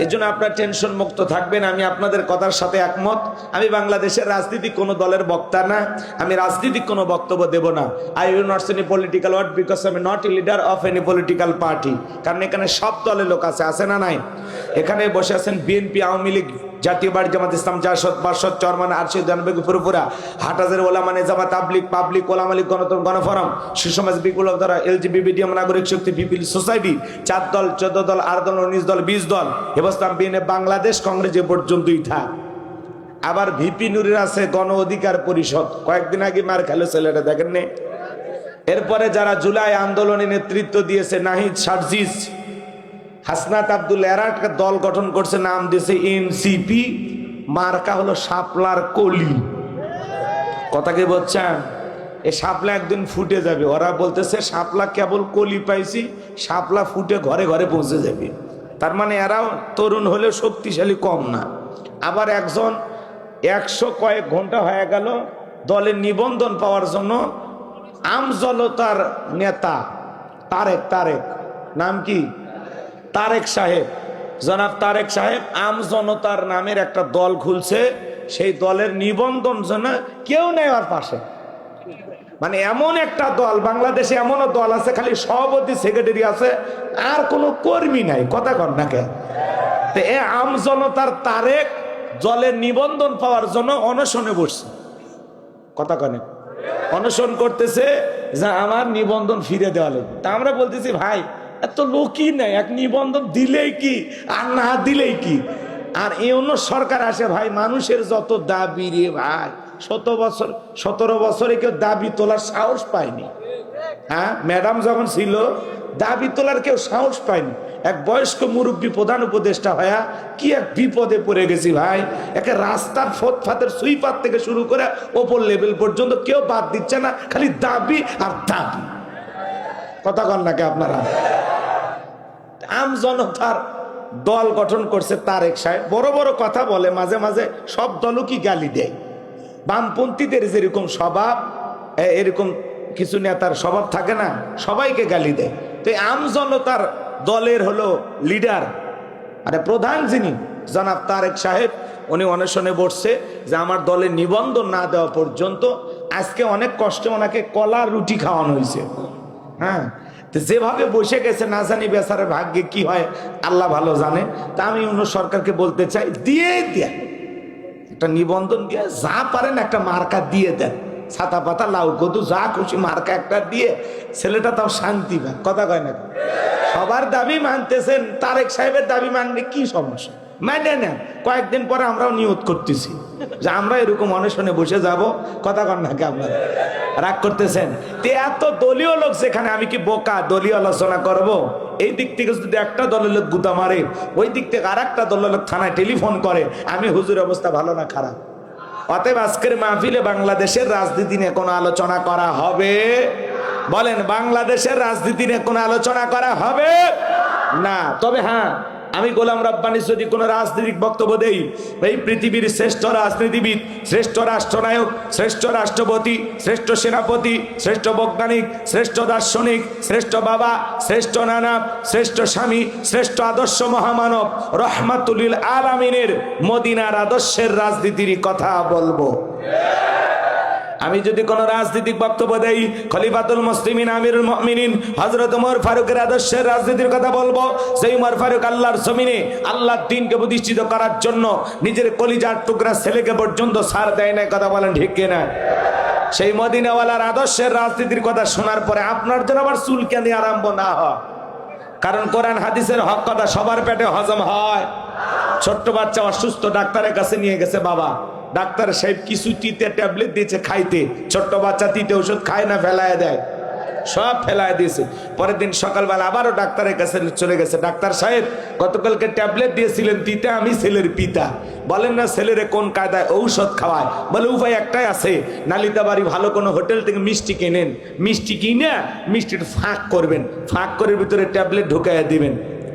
এই জন্য আপনার টেনশন মুক্ত থাকবেন। আমি আপনাদের কথার সাথে একমত। আমি বাংলাদেশের রাজনীতিক কোনো দলের বক্তা না, আমি রাজনীতিক কোনো বক্তব্য দেব না। I will not any political word because I am not a leader of any political party. কারণ এখানে সব দলের লোক আছে না নাই? এখানে বসে আছেন বিএনপি, আওয়ামী লীগ, জাতীয় পার্টি, জামাত ইসলাম, জাসদ, বাসদ, চরমান, আরশিদ, জানবেগ, ফুরফুরা, হাটাজের ওলামা, নেজামা, তাবলিগ, পাবলিক, ওলামা লীগ, গণতন্ত্র, গণফোরাম, সুসমাজ, বিপ্লব ধারা, এলজিবিটি, নাগরিক শক্তি, পিপিল সোসাইটি, 4 দল, 14 দল, 8 দল, 19 দল, 20 দল, হেবস্তাম, বিএনএফ, বাংলাদেশ কংগ্রেস এ পর্যন্তই থাক। আবার ভিপি নুরের আছে গণ অধিকার পরিষদ, কয়েকদিন আগে মার খেলো ছেলেটা, দেখেন নে? এরপরে যারা জুলাই আন্দোলনে নেতৃত্ব দিয়েছে, নাহিদ সার্জিস, হাসনাত আব্দুল, এরা একটা দল গঠন করছে, নাম দিয়েছে এনসিপি, মার্কা হলো শাপলার কলি। কথা কি বলছেন? এই শাপলা একদিন ফুটে যাবে। ওরা বলতেছে শাপলা কেবল কলি পাইছি, শাপলা ফুটে ঘরে ঘরে পৌঁছে যাবে। তার মানে এরাও তরুণ হলেও শক্তিশালী কম না। আবার একজন 100 কয়েক ঘন্টা হয়ে গেল দলের নিবন্ধন পাওয়ার জন্য আমজনতার নেতা তারেক নাম কি? তারেক সাহেব, জনাব তারেক সাহেব আমজনতার নামের একটা দল খুলছে। সেই দলের নিবন্ধন জন্য কেউ নেই ওর পাশে। মানে এমন একটা দল, বাংলাদেশে এমনও দল আছে খালি সভাপতি সেক্রেটারি আছে, আর কোনো কর্মী নাই। কথা কর না কে? এ আমজনতার তারেক দলের নিবন্ধন পাওয়ার জন্য অনশনে বসছে। কথা কনে অনশন করতেছে যে আমার নিবন্ধন ফিরে দেওয়া লাগবে। তা আমরা বলতেছি ভাই এত লোকই নাই, এক নিবন্ধন দিলেই কি আর না দিলেই কি। আর এই অন্য সরকার আসে ভাই, মানুষের যত দাবি রে ভাই, 17 বছরে কেউ দাবি তোলার সাহস পায়নি। হ্যাঁ, ম্যাডাম যখন ছিল দাবি তোলার কেউ সাহস পায়নি। এক বয়স্ক মুরব্বী প্রধান উপদেষ্টা হয়া কি এক বিপদে পড়ে গেছি ভাই। একে রাস্তার ফুটপাতের সুইপার থেকে শুরু করে ওপর লেভেল পর্যন্ত কেউ বাদ দিচ্ছে না, খালি দাবি আর দাবি। কথা কন নাকি আপনারা? আমজনতার দল গঠন করছে তারেক সাহেব, বড় বড় কথা বলে, মাঝে মাঝে সব দলও কি গালি দেয়। বামপন্থীদের যেরকম স্বভাব, এরকম কিছু নেতার স্বভাব থাকে না, সবাইকে গালি দেয়। তো আমজনতার দলের হলো লিডার, আরে প্রধান যিনি জনাব তারেক সাহেব, উনি অনশনে বসছে যে আমার দলের নিবন্ধন না দেওয়া পর্যন্ত। আজকে অনেক কষ্টে ওনাকে কলা রুটি খাওয়ানো হয়েছে। হ্যাঁ, যেভাবে বসে গেছে না জানি বেচারের ভাগ্যে কি হয় আল্লাহ ভালো জানে। তা আমি অন্য সরকারকে বলতে চাই, দিয়ে একটা নিবন্ধন দিয়ে যা পারেন একটা মার্কা দিয়ে দেন, ছাতা পাতা লাউ কদু যা খুশি মার্কা একটা দিয়ে ছেলেটা তাও শান্তি পায়। কথা কয় না? সবার দাবি মানতেছেন, তারেক সাহেবের দাবি মানলে কি সমস্যা? মানে নেন। কয়েকদিন পরে আমরাও নিয়ত করতেছি যে আমরা এরকম অনশনে বসে যাব। কথা কন নাকি আপনারা? রাগ করতেছেন? এত দলীয় লোক যেখানে, আমি কি বোকা দলীয় আলোচনা করব? এই দিক থেকে যদি একটা দলের লোক গুতা মারে, ওই দিক থেকে আর একটা দলের লোক থানায় টেলিফোন করে, আমি হুজুর অবস্থা ভালো না খারাপ? অতএব আজকের মাহফিলে বাংলাদেশের রাজনীতি নিয়ে কোনো আলোচনা করা হবে? বলেন, বাংলাদেশের রাজনীতি নিয়ে কোনো আলোচনা করা হবে না। তবে হ্যাঁ, আমি গোলাম রব্বানী যদি কোনো রাজনৈতিক বক্তব্য দেই, এই পৃথিবীর শ্রেষ্ঠ রাজনীতিবিদ, শ্রেষ্ঠ রাষ্ট্রনায়ক, শ্রেষ্ঠ রাষ্ট্রপতি, শ্রেষ্ঠ সেনাপতি, শ্রেষ্ঠ বৈজ্ঞানিক, শ্রেষ্ঠ দার্শনিক, শ্রেষ্ঠ বাবা, শ্রেষ্ঠ নানা, শ্রেষ্ঠ স্বামী, শ্রেষ্ঠ আদর্শ মহামানব রহমাতুল আলামিনের মদিনার আদর্শের রাজনীতির কথা বলবো। আমি যদি কোনো রাজনৈতিক বক্তব্য দেই, খলিফাতুল মুসলিমিন আমিরুল মুমিনিন হযরত ওমর ফারুকের আদর্শের রাজনীতির কথা বলবো। সেই ওমর ফারুক আল্লাহর জমিনে আল্লাহর দ্বীনকে প্রতিষ্ঠিত করার জন্য নিজের কলিজার টুকরা ছেলেকে পর্যন্ত ছাড় দেয় না। কথা বলেন ঠিক কিনা? সেই মদিনাওয়ালার আদর্শের রাজনীতির কথা শোনার পরে আপনার যেন আবার চুলকানি আরম্ভ না হয়। কারণ কোরআন হাদিসের হক কথা সবার পেটে হজম হয়। ছোট্ট বাচ্চা অসুস্থ, ডাক্তারের কাছে নিয়ে গেছে বাবা, ডাক্তার সাহেব কিছু তিতে ট্যাবলেট দিয়েছে খাইতে। ছোট্ট বাচ্চা তিতে ওষুধ খায় না, ফেলায় দেয়, সব ফেলায় দিয়েছে। পরের দিন সকালবেলা আবারও ডাক্তারের কাছে চলে গেছে, ডাক্তার সাহেব গতকালকে ট্যাবলেট দিয়েছিলেন তিতে, আমি ছেলের পিতা, বলেন না ছেলেরে কোন কায়দায় ঔষধ খাওয়ায়? বলে উপায় একটাই আছে, নালিতাবাড়ি ভালো কোনো হোটেল থেকে মিষ্টি কিনেন, মিষ্টি কিনে মিষ্টির ফাঁক করবেন, ফাঁক করে ভিতরে ট্যাবলেট ঢুকাইয়া দিবেন,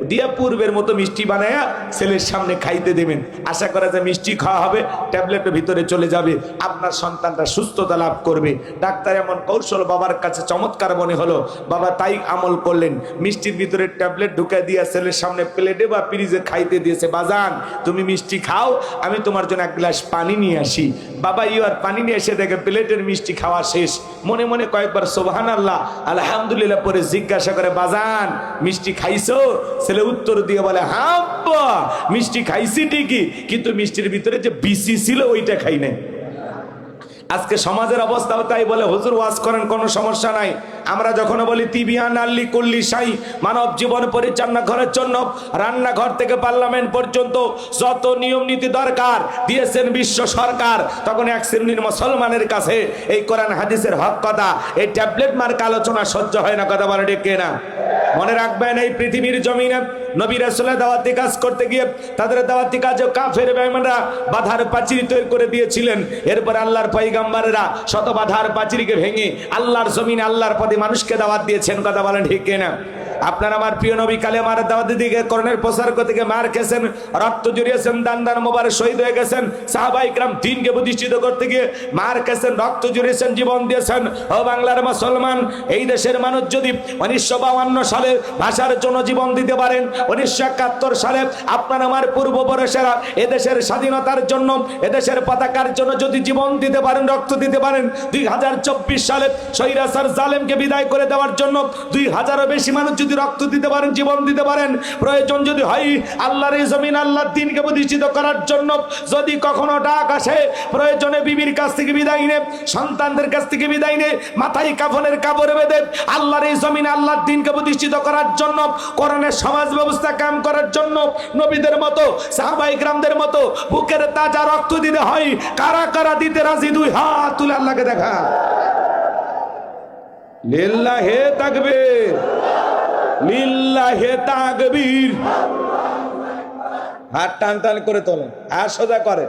দিয়া পূর্বের মতো মিষ্টি বানায়া ছেলের সামনে খাইতে দেবেন। আশা করা যায় মিষ্টি খাওয়া হবে, ট্যাবলেটের ভিতরে চলে যাবে, আপনার সন্তানটা সুস্থতা লাভ করবে। ডাক্তার এমন কৌশল বাবার কাছে চমৎকার মনে হলো, বাবা তাই আমল করলেন। মিষ্টির ভিতরে ট্যাবলেট ঢুকাই দিয়া ছেলের সামনে প্লেটে বা ফ্রিজে খাইতে দিয়েছে। বাজান তুমি মিষ্টি খাও, আমি তোমার জন্য এক গ্লাস পানি নিয়ে আসি। বাবা আর পানি নিয়ে এসে দেখে প্লেটের মিষ্টি খাওয়া শেষ। মনে মনে কয়েকবার সুবহানাল্লাহ আলহামদুলিল্লাহ পরে জিজ্ঞাসা করে, বাজান মিষ্টি খাইছো? ছেলে উত্তর দিয়ে বলে, হ্যাঁ আব্বা মিষ্টি খাইছি ঠিকই, কিন্তু মিষ্টির ভিতরে যে বিসি ছিল ওইটা খাই নাই। আজকে সমাজের অবস্থাও তাই। বলে হুজুর ওয়াজ করেন, কোনো সমস্যা নাই। আমরা যখন বলি তিবিয়ান আল্লি কুল্লি সাই, মানব জীবন পরিচালনা করার জন্য রান্নাঘর থেকে পার্লামেন্ট পর্যন্ত যত নিয়ম নীতি দরকার দিয়েছেন বিশ্ব সরকার, তখন এক শ্রেণীর মুসলমানের কাছে এই কোরআন হাদিসের হক কথা, এই ট্যাবলেট মার্কা আলোচনা সহ্য হয় না। কথা বলে ঠিক না? মনে রাখবেন, এই পৃথিবীর জমিনে নবী রাসূলের দাওয়াতি কাজ করতে গিয়ে তাদের দাওয়াতি কাজে কাফের বেঈমানরা বাধার প্রাচীর তৈরি করে দিয়েছিলেন। এরপর আল্লাহর পয়গম্বরেরা শত বাধার প্রাচীরকে ভেঙে আল্লাহর জমিনে আল্লাহর পথে মানুষকে দাওয়াত দিয়েছেন। কথা বলেন ঠিক কিনা? আপনার আমার প্রিয় নবী কালেমার দাওয়াত দিকে করণের প্রচার করতে গিয়ে মার খেয়েছেন, রক্ত জড়িয়েছেন, দান দান মোবারক শহীদ হয়ে গেছেন। সাহাবায়ে কেরাম দ্বীনকে প্রতিষ্ঠিত করতে গিয়ে মার খেয়েছেন, রক্ত জড়িয়েছেন, জীবন দিয়েছেন। ও বাংলার মুসলমান, এই দেশের মানুষ যদি 1952 সালে ভাষার জন্য জীবন দিতে পারেন, 1971 সালে আপনার আমার পূর্বপুরুষেরা এদেশের স্বাধীনতার জন্য, এদেশের পতাকার জন্য যদি জীবন দিতে পারেন, রক্ত দিতে পারেন, 2024 সালে স্বৈরাচার জালেমকে বিদায় করে দেওয়ার জন্য 2000-এরও বেশি মানুষ যদি রক্ত দিতে পারেন, জীবন দিতে পারেন, প্রয়োজন যদি হয় আল্লাহর এই জমিন আল্লাহর দ্বীনকে প্রতিষ্ঠিত করার জন্য যদি কখনো ডাক আসে, প্রয়োজনে বিবির কাছ থেকে বিদায় নে, সন্তানদের কাছ থেকে বিদায় নে, মাথায় কাফনের কাপড় বেঁধে আল্লাহর এই জমিন আল্লাহর দ্বীনকে প্রতিষ্ঠিত করার জন্য, কোরআনের সমাজ ব্যবস্থা কায়েম করার জন্য নবীদের মতো সাহাবায়ে কেরামদের মতো বুকের তাজা রক্ত দিতে হয়। কারা কারা দিতে রাজি? দুই হাত তুলে আল্লাহকে দেখা। লিল্লাহে তাকবীর, লিল্লাহে তাকবীর। হাত টান টান করে তোলেন, হাত সোজা করে।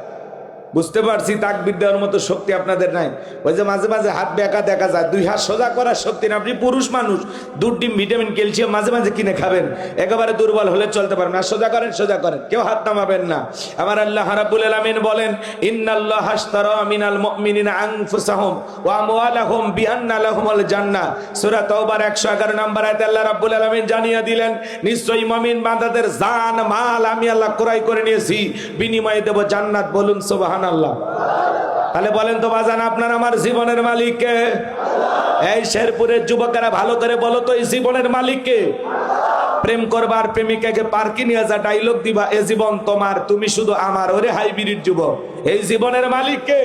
বুঝতে পারছি তাকবীর দেওয়ার মতো শক্তি আপনাদের নাই। ওই যে মাঝে মাঝে হাত বেঁকা দেখা যায়, দুই হাত সোজা করার শক্তি না। আপনি পুরুষ মানুষ, দুধ ডিম ভিটামিন ক্যালসিয়াম মাঝে মাঝে কিনে খাবেন, একেবারে দুর্বল হলে চলতে পারবেন না। সোজা করেন, সোজা করেন, কেউ হাত নামাবেন না। আমার আল্লাহ রাব্বুল আলামিন বলেন, ইন্নাল্লাহা আশতারা মিনাল মুমিনিনা আনফুসাহুম ওয়া আমওয়ালাহুম বিআন্না লাহুমুল জান্নাহ। সূরা তাওবার 111 নম্বর আয়াতে আল্লাহ রাব্বুল আলামিন জানিয়ে দিলেন, নিশ্চয়ই মুমিন বান্দাদের জান মাল আমি আল্লাহ ক্রয় করে নিয়েছি, বিনিময়ে দেব জান্নাত। বলুন সুবহানাল্লাহ। তাহলে বলেন তো বাজান, আপনার আমার জীবনের মালিক কে? এই শেরপুরের যুবকেরা ভালো করে বলো তো, এই জীবনের মালিক কে? প্রেম করবার প্রেমিকাকে পার্কে নিয়ে যা ডায়লগ দিবা, এ জীবন তোমার, তুমি শুধু আমার। ওরে হাইব্রিড যুবক, এই জীবনের মালিক কে?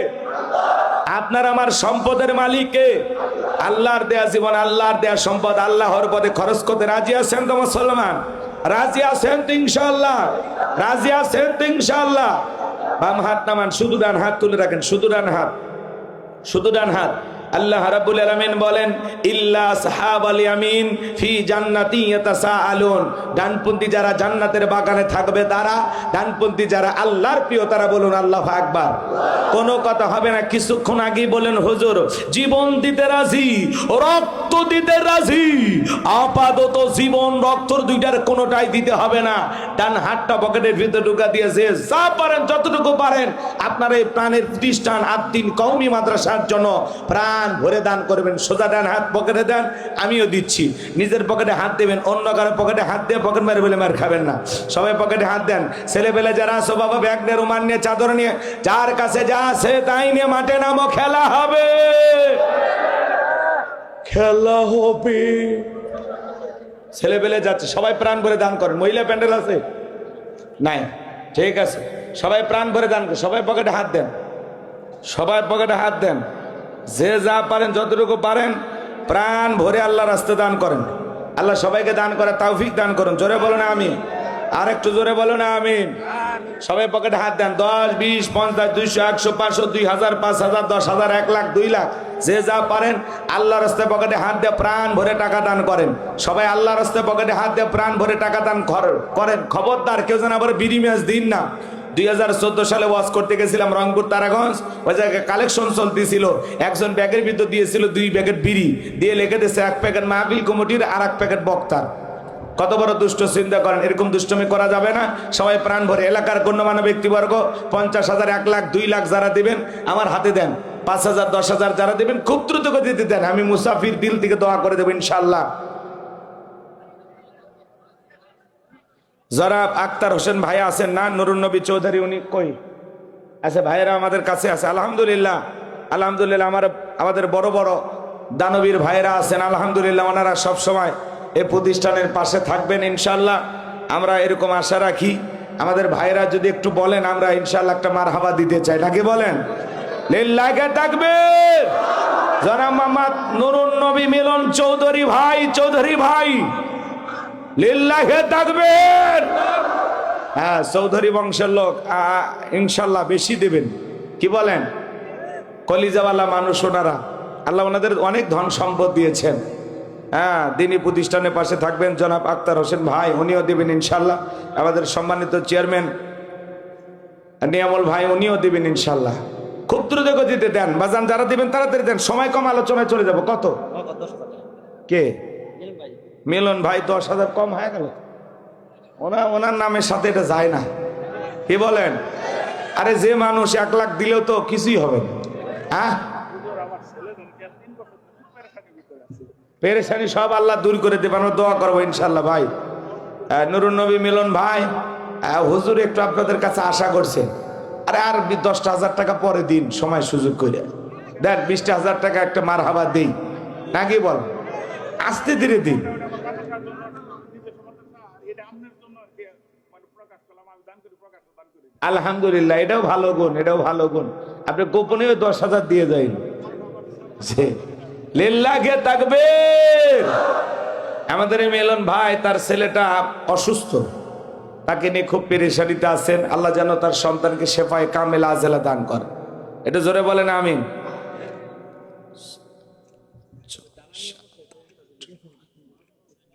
আপনার আমার সম্পদের মালিক কে? আল্লাহর দেয়া জীবন, আল্লাহর দেয়া সম্পদ আল্লাহর পথে খরচ করতে রাজি আছেন তো মুসলমান? রাজি আছেন তো ইনশাআল্লাহ? রাজি আছেন তো ইনশাআল্লাহ? বাম হাত নামান, শুধু ডান হাত তুলে রাখেন, শুধু ডান হাত, শুধু ডান হাত। আল্লাহ রাব্বুল আলামিন বলেন, ইল্লা আসহাবাল ইয়ামিন ফি জান্নাতি ইয়াতাসাআলুন। ডানপন্থী যারা জান্নাতের বাগানে থাকবে তারা, ডানপন্থী যারা আল্লাহর প্রিয় তারা। বলুন আল্লাহু আকবার। কোনো কথা হবে না। কিছুক্ষণ আগেই বলেন হুজুর জীবন দিতে রাজি, রক্ত দিতে রাজি। আপাতত জীবন রক্তর দুইটার কোনোটাই দিতে হবে না। ডান হাতটা পকেটের ভিতরে ঢুকা দিয়েছে, যা পারেন যতটুকু পারেন আপনার এই প্রাণের প্রতিষ্ঠান আদ্দিন কওমি মাদ্রাসার জন্য প্রাণ ভরে দান করবেন। সোজা ডান হাত পকেটে দেন, আমিও দিচ্ছি। নিজের পকেটে হাত দেবেন, অন্য কারো পকেটে হাত দিয়ে পকেট মারে বলে মার খাবেন না। সবাই পকেটে হাত দেন। ছেলেবেলে যারা আছো বাবা, ব্যাগ নিয়ে, রুমাল নিয়ে, চাদর নিয়ে, যার কাছে যা আছে তাই নিয়ে মাঠে নামো, খেলা হবে, খেলা হবে। ছেলেবেলে যাচ্ছে, সবাই প্রাণ ভরে দান করেন। মহিলা প্যান্ডেল আছে নাই? ঠিক আছে, সবাই প্রাণ ভরে দান করেন। সবাই পকেটে হাত দেন, সবাই পকেটে হাত দেন। যে যা পারেন যতটুকু পারেন প্রাণ ভরে আল্লাহ রাস্তায় দান করেন। আল্লাহ সবাইকে দান করে তৌফিক দান করুন। জোরে বলো না আমিন। আর একটু জোরে বলো না আমিন। সবাই পকেটে হাত দেন। 10, 20, 50, 200, 100, 500, 2000, 5000, 10,000, 1 লাখ, 2 লাখ, যে যা পারেন আল্লাহ রাস্তায় পকেটে হাত দিয়ে প্রাণ ভরে টাকা দান করেন। সবাই আল্লাহ রাস্তায় পকেটে হাত দিয়ে প্রাণ ভরে টাকা দান করেন। খবরদার কেউ যেন আবার বিড়ি ম্যাচ দিন না। 2014 সালে ওয়াজ করতে গেছিলাম রংপুর তারাগঞ্জ, ওই জায়গায় কালেকশন চলতেছিল। একজন ব্যাগের ভিতর দিয়েছিল 2 প্যাকেট বিড়ি, দিয়ে লিখে দিয়েছে 1 প্যাকেট মাহফিল কমিটির আর 1 প্যাকেট বক্তার। কত বড় দুষ্ট চিন্তা করেন, এরকম দুষ্টমি করা যাবে না। সবাই প্রাণ ভরে এলাকার গণ্যমান্য ব্যক্তিবর্গ 50,000, 1 লাখ, 2 লাখ যারা দিবেন আমার হাতে দেন, 5,000, 10,000 যারা দিবেন খুব দ্রুত গতিতে দেন, আমি মুসাফির দিল থেকে দোয়া করে দেবো ইনশাআল্লাহ। জনাব আক্তার হোসেন ভাই আছেন না? নুরুন নবী চৌধুরী উনি কই আছে? ভাইয়েরা আমাদের কাছে আছে আলহামদুলিল্লাহ, আলহামদুলিল্লাহ। আমাদের বড় বড় দানবীর ভাইয়েরা আছেন আলহামদুলিল্লাহ, ওনারা সব সময় এই প্রতিষ্ঠানের পাশে থাকবেন ইনশাআল্লাহ, আমরা এরকম আশা রাখি। আমাদের ভাইয়েরা যদি একটু বলেন আমরা ইনশাআল্লাহ একটা মারহাবা দিতে চাই, নাকি বলেন? লিল্লাহি তাকবীর। জনাব মোহাম্মদ নুরুন নবী মিলন চৌধুরী ভাই, লিল্লাহি তাকবীর। হ্যাঁ, চৌধুরী বংশের লোক, ইনশাআল্লাহ বেশি দেবেন, কি বলেন? কলিজাওয়ালা মানুষ ওনারা, আল্লাহ ওনাদের অনেক ধন সম্পদ দিয়েছেন। হ্যাঁ, দিনী প্রতিষ্ঠানের পাশে থাকবেন। জনাব আক্তার হোসেন ভাই উনিও দেবেন ইনশাআল্লাহ। আমাদের সম্মানিত চেয়ারম্যান নিয়ামুল ভাই উনিও দেবেন ইনশাআল্লাহ। খুব দ্রুত গতিতে দেন বাজান, যারা দিবেন তাড়াতাড়ি দেন, সময় কম, আলোচনায় চলে যাব। কত? কে? মিলন ভাই 10,000 কম হয়ে গেল, ওনার নামের সাথে এটা যায় না, কি বলেন? আরে যে মানুষ 1 লাখ দিলেও তো কিছুই হবে না। হ্যাঁ, পেরেশানি সব আল্লাহ দূর করে দেবেন, আমরা দোয়া করবো ইনশাআল্লাহ। ভাই নুরুন নবী মিলন ভাই, হুজুর একটু আপনাদের কাছে আশা করছে, আরে আর 10,000 টাকা পরে দিন, সময় সুযোগ করে দেন, 20,000 টাকা একটা মারহাবা দিই, নাকি বল? আস্তে ধীরে দিন। আলহামদুলিল্লাহ, এটাও ভালো গুণ, এটাও ভালো গুণ। আপনি গোপনে 10,000 দিয়ে যান। লিল্লাহি তাকবীর। আমাদের এই মিলন ভাই, তার ছেলেটা অসুস্থ, তাকে নিয়ে খুব পেরেশানিতে আছেন। আল্লাহ যেন তার সন্তানকে শেফায়ে কামেলা আজেলা দান করে, এটা জোরে বলেন আমিন।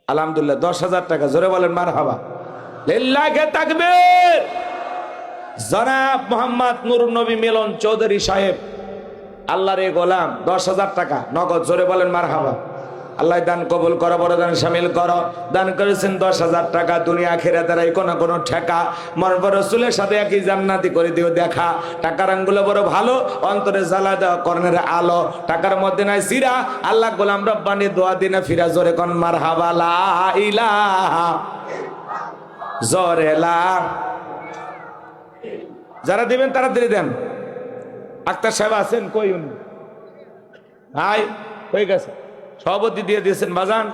আলহামদুলিল্লাহ, 10,000 টাকা, জোরে বলেন মারহাবা। লিল্লাহি তাকবীর। জনাব মোহাম্মদ নুরুন নবী মিলন চৌধুরী সাহেব, আল্লাহর এই গোলাম, 10,000 টাকা নগদ, জোরে বলেন মারহাবা। আল্লাহ দান কবুল করো, বড় দান শামিল করো। দান করেছেন 10,000 টাকা, দুনিয়া আখিরাতের এই কোনো ঠেকা মরব রাসূলের সাথে একই জান্নাতি করে দিও দেখা। টাকার আঙ্গুলে বড় ভালো, অন্তরে জ্বালা দেওয়া কর্ণের আলো, টাকার মধ্যে নাই সিরা। আল্লাহ গোলাম রব্বানি দোয়া দিনা ফিরা, জোরে কোন মারহাবা। লা ইলাহা, জোরে লা। যারা দিবেন তাড়াতাড়ি দেন। আক্তার সাহেব আছেন কই? উনি ভাই হয়ে গেছে, সভাপতি দিয়ে দিয়েছেন বাজান,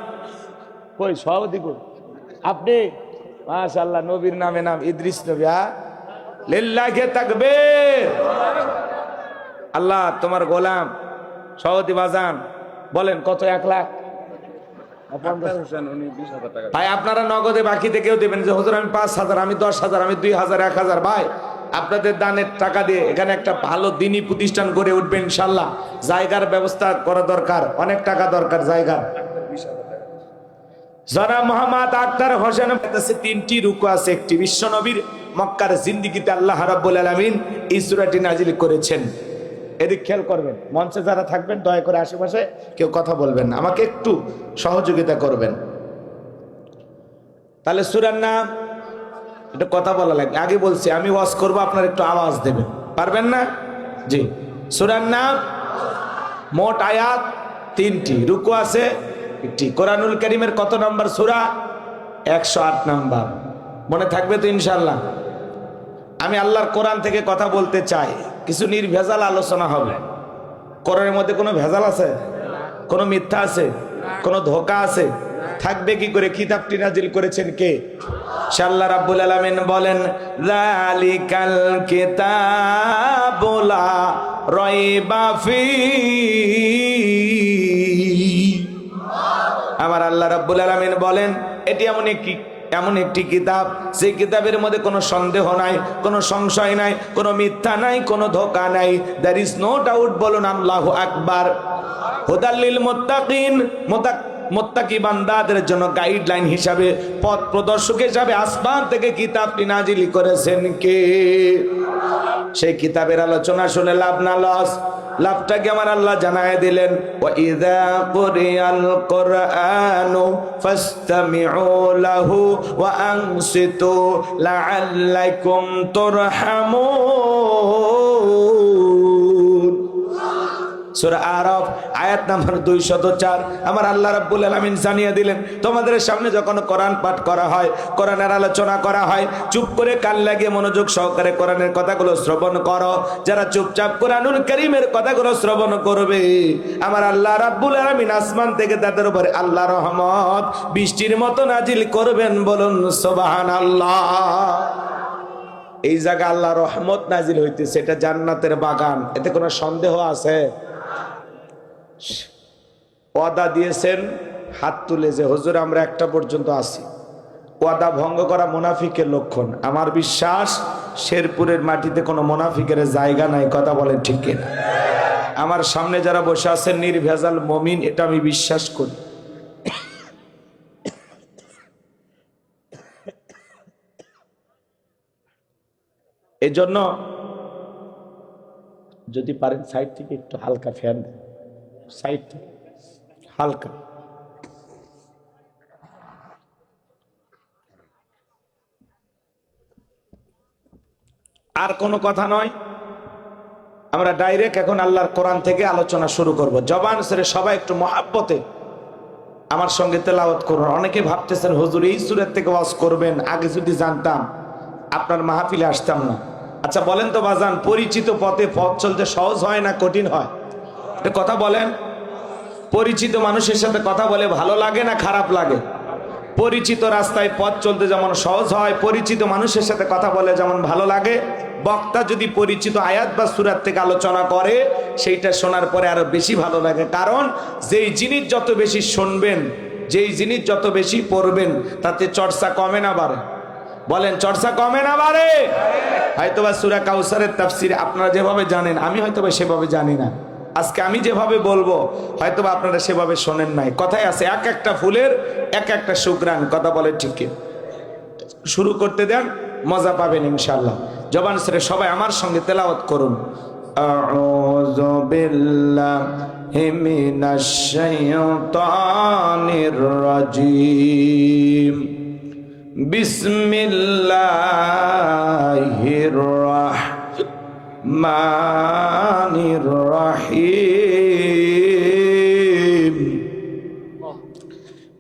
কই সভাপতি কই? আপনি? মাশাআল্লাহ, নবীর নামে নাম, ইদ্রিস নবী। লিল্লাহি তাকবীর। আল্লাহ তোমার গোলাম সভাপতি বাজান বলেন কত? 1 লাখ। ভাই আপনারা নগদে বাকিতে কেউ দেবেন যে হুজুর আমি 5,000, আমি 10,000, আমি 2,000, 1,000। ভাই আপনাদের দানের টাকা দিয়ে এখানে একটা ভালো দিনী প্রতিষ্ঠান গড়ে উঠবে ইনশাআল্লাহ। জায়গার ব্যবস্থা করা দরকার, অনেক টাকা দরকার জায়গার। জনাব মোহাম্মদ আক্তার হোসেন কাছে 3টি রুকু আছে। একটি বিশ্ব নবীর মক্কার জিন্দেগিতে আল্লাহ রাব্বুল আলামিন এই সূরাটি নাজিল করেছেন। এদিক খেয়াল করবেন, মঞ্চে যারা থাকবেন দয়া করে আশেপাশে কেউ কথা বলবেন না, আমাকে একটু সহযোগিতা করবেন। তাহলে সূরার নাম, এটা কথা বলা লাগবে, আগে বলছি আমি ওয়াজ করবো, আপনারা একটু আওয়াজ দেবেন, পারবেন না? জি। সূরার নাম, মোট আয়াত 3টি, রুকু আছে 1টি। কোরআনুল কারীমের কত নম্বর সূরা? 108 নম্বর। মনে থাকবে তো ইনশাআল্লাহ? আমি আল্লাহর কোরআন থেকে কথা বলতে চাই, কিছু নির্ভেজাল আলোচনা হবে। কোরআনের মধ্যে কোনো ভেজাল আছে? কোনো মিথ্যা আছে? কোনো ধোঁকা আছে? থাকবে কি করে? কিতাবটি নাজিল করেছেন কে? আল্লাহ রাব্বুল আলামিন বলেন, যালিকাল কিতাবু লা রাইবা ফীহি। আমার আল্লাহ রাব্বুল আলামিন বলেন এটি এমন একটি কিতাব, সেই কিতাবের মধ্যে কোনো সন্দেহ নাই, কোনো সংশয় নাই, কোনো মিথ্যা নাই, কোনো ধোঁকা নাই। There is no doubt. বলুন আল্লাহু আকবার। হুদাল লিল মুত্তাকিন, মুত্তাকি বান্দাদের জন্য গাইডলাইন হিসাবে, পথ প্রদর্শক হিসাবে আসমান থেকে কিতাবটি নাজিল করেছেন কে? সেই কিতাবের আলোচনা শুনে লাভ না লস? লাভটাকে আমার আল্লাহ জানায় দিলেন, ওয়া ইযা কুরিয়াল কুরআনু ফাসতামিউ লাহু ওয়া আনসিতু লাআল্লাকুম তুরহামুন। সূরা আরাফ আয়াত নাম্বার 204। আমার আল্লাহ রাব্বুল আলামিন জানিয়ে দিলেন, তোমাদের সামনে যখন কোরআন পাঠ করা হয়, কোরআনের আলোচনা করা হয়, চুপ করে কান লাগিয়ে মনোযোগ সহকারে কোরআনের কথাগুলো শ্রবণ করো। যারা চুপচাপ কোরআনুল কারীমের কথাগুলো শ্রবণ করবে, আমার আল্লাহ রাব্বুল আলামিন আসমান থেকে তাদের উপরে আল্লাহর রহমত বৃষ্টির মতো নাজিল করবেন। বলুন সুবহানাল্লাহ। এই জায়গা আল্লাহর রহমত নাজিল হইতেছে, এটা জান্নাতের বাগান, এতে কোনো সন্দেহ আছে? ওয়াদা দিয়েছেন হাত তুলে যে হুজুর আমরা একটা পর্যন্ত আসি। ওয়াদা ভঙ্গ করা মুনাফিকের লক্ষণ। আমার বিশ্বাস শেরপুরের মাটিতে কোনো মুনাফিকের জায়গা নাই। কথা বলেন ঠিক কিনা? আমার সামনে যারা বসে আছেন নির্ভেজাল মুমিন, এটা আমি বিশ্বাস করি। এজন্য যদি পারেন সাইড থেকে একটু হালকা ফ্যান, সাইড থেকে হালকা। আর কোনো কথা নয়, আমরা ডাইরেক্ট এখন আল্লাহর কোরআন থেকে আলোচনা শুরু করব। জবান ছেড়ে সবাই একটু মহাব্বতে আমার সঙ্গে তেলাওয়াত করুন। অনেকে ভাবতেছেন হুজুর এই সূরা থেকে ওয়াজ করবেন, আগে যদি জানতাম আপনার মাহফিলে আসতাম না। আচ্ছা বলেন তো বাজান, পরিচিত পথে পথ চলতে সহজ হয় না কঠিন হয়? এটা কথা বলেন। পরিচিত মানুষের সাথে কথা বলে ভালো লাগে না খারাপ লাগে? পরিচিত রাস্তায় পথ চলতে যেমন সহজ হয়, পরিচিত মানুষের সাথে কথা বলে যেমন ভালো লাগে। বক্তা যদি পরিচিত আয়াত বা সূরা থেকে আলোচনা করে, সেইটা শোনার পরে আরো বেশি ভালো লাগে। কারণ যেই জিনিস যত বেশি শুনবেন, যেই জিনিস যত বেশি পড়বেন, তাতে চর্চা কমে না বাড়ে? বলেন চর্চা কমে না বাড়ে? হয়তোবা সূরা কাউসারের তাফসীর আপনারা যেভাবে জানেন, আমি হয়তোবা সেভাবে জানি না। আজকে আমি যেভাবে বলবো হয়তোবা আপনারা সেভাবে শোনেন নাই। কথায় আছে এক একটা ফুলের এক একটা সুঘ্রাণ। কথা বলে ঠিক। শুরু করতে দেন, মজা পাবেন ইনশাআল্লাহ। জবান ছেড়ে সবাই আমার সঙ্গে তেলাওয়াত করুন। আউযু বিল্লাহি মিনাশ শাইতানির রাজীম। বিসমিল্লাহির রাহমানির রহিম।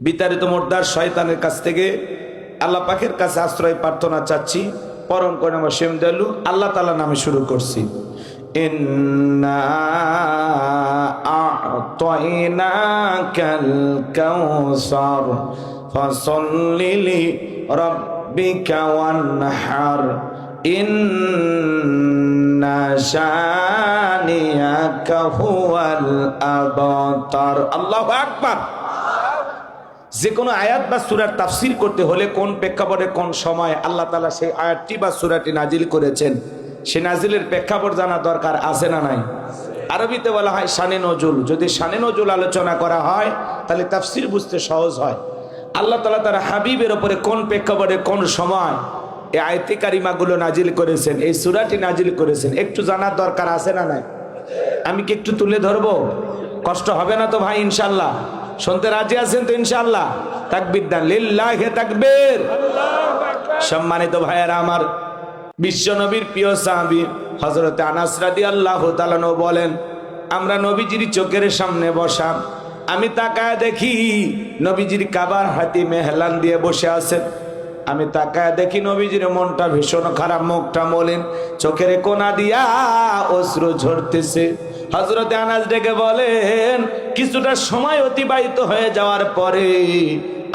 বিতাড়িত মোর্দার শয়তানের কাছ থেকে আল্লাহ পাকের কাছে আশ্রয় প্রার্থনা চাচ্ছি। পরম করুণাময় অসীম দয়ালু আল্লাহ তাআলা নামে শুরু করছি। ইন্না আ'তাইনাকাল কাউসার ফাসাল্লি লিরাব্বিকা ওয়ানহার ইন্না শানিয়াকা হুয়াল আবতার। আল্লাহু আকবার। যে কোনো আয়াত বা সূরার তাফসীর করতে হলে কোন প্রেক্ষাপটে কোন সময় আল্লাহ তাআলা সেই আয়াতটি বা সূরাটি নাজিল করেছেন, সে নাজিলের প্রেক্ষাপট জানা দরকার আছে না নাই? আরবিতে বলা হয় শানে নজুল। যদি শানে নজুল আলোচনা করা হয় তাহলে তাফসীর বুঝতে সহজ হয়। আল্লাহ তাআলা তার হাবিবের উপরে কোন প্রেক্ষাপটে কোন সময় এই আয়াতে কারিমাগুলো নাজিল করেছেন, এই সূরাটি নাজিল করেছেন, একটু জানার দরকার আছে না নাই? আমি কি একটু তুলে ধরবো? কষ্ট হবে না তো ভাই? ইনশাআল্লাহ শুনতে রাজি আছেন তো? ইনশাআল্লাহ। তাকবীর দেন, লিল্লাহি তাকবীর। সম্মানিত ভাইয়েরা আমার, বিশ্ব নবীর প্রিয় সাহাবী হযরত আনাস রাদিয়াল্লাহু তাআলা বলেন, আমরা নবীজির চোখের সামনে বসা, আমি তাকায় দেখি নবীজির কাবার হাতি মেহলান দিয়ে বসে আছেন। আমি তাকায় দেখি নবীজির মনটা ভীষণ খারাপ, মুখটা মলিন, চোখের কোনা দিয়া অশ্রু ঝরতেছে। হযরত আনাস ডেকে বলেন, কিছুটা সময় অতিবাহিত হয়ে যাওয়ার পরে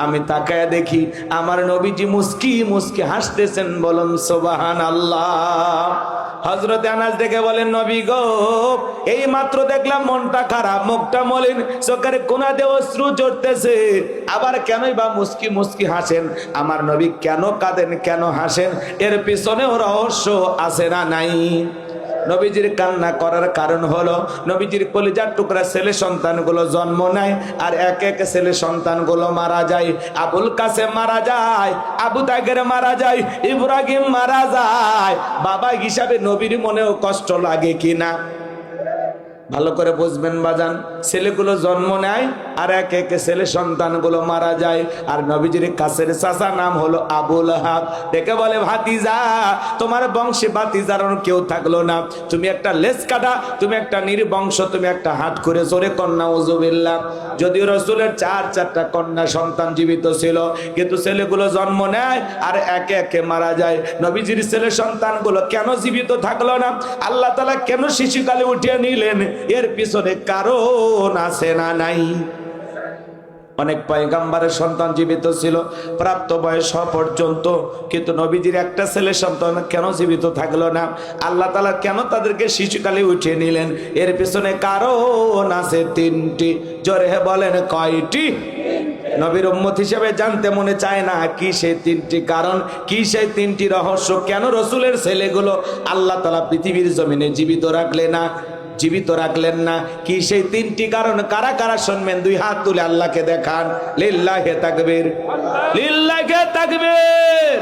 আমি তাকায় দেখি আমার নবীজি মুস্কি মুস্কি হাসতেছেন। বলুন সুবহানাল্লাহ। হযরত আনাস ডেকে বলেন, নবী গো, এই মাত্র দেখলাম মনটা খারাপ, মুখটা মলিন, চোখের কোনা দিয়ে অশ্রু ঝরতেছে, আবার কেনই বা মুস্কি মুস্কি হাসেন? আমার নবী কেন কাঁদেন, কেন হাসেন? এর পিছনেও রহস্য আছে না নাই? নবীজির কান্না করার কারণ হলো নবীজির কলিজার টুকরা ছেলে সন্তানগুলো জন্ম নেয় আর এক এক ছেলে সন্তানগুলো মারা যায়। আবুল কাসেম মারা যায়, আবু তাহের মারা যায়, ইব্রাহিম মারা যায়। বাবা হিসাবে নবীর মনেও কষ্ট লাগে কিনা? ভালো করে বুঝবেন বাজান, ছেলেগুলো জন্ম নেয় আর এক এক ছেলে সন্তানগুলো মারা যায়। আর নবীজির কাছের চাচা নাম হলো আবুল হাব। দেখে বলে, ভাতিজা তোমার বংশে ভাতিজার কেউ থাকলো না, তুমি একটা লেজ কাটা, তুমি একটা নির্বংশ, তুমি একটা হাত করে জোরে কন্যা উজুবিল্লাহ। যদিও রসুলের চারটা কন্যা সন্তান জীবিত ছিল, কিন্তু ছেলেগুলো জন্ম নেয় আর একে একে মারা যায়। নবীজির ছেলে সন্তানগুলো কেন জীবিত থাকলো না? আল্লাহ তাআলা কেন শিশুকালে উঠিয়ে নিলেন? এর পিছনে কারণ আছে না নাই? অনেক পয়গম্বরের সন্তান জীবিত ছিল প্রাপ্ত বয়স হওয়া পর্যন্ত, কিন্তু নবীজির একটা ছেলে সন্তান কেন জীবিত থাকলো না? আল্লাহ তাআলা কেন তাদেরকে শিশুকালে উঠিয়ে নিলেন? এর পিছনে কারণ আছে তিনটি। জোরে বলেন, কয়টি? নবীর উম্মত হিসেবে জানতে মনে চায় না কি সেই তিনটি কারণ, কি সেই তিনটি রহস্য? কেন রসুলের ছেলেগুলো আল্লাহ তাআলা পৃথিবীর জমিনে জীবিত রাখলেন না? কি সেই তিনটি কারণ? কারা কারা শুনবেন? দুই হাত তুলে আল্লাহকে দেখান। লিল্লাহে তাকবীর, লিল্লাহে তাকবীর।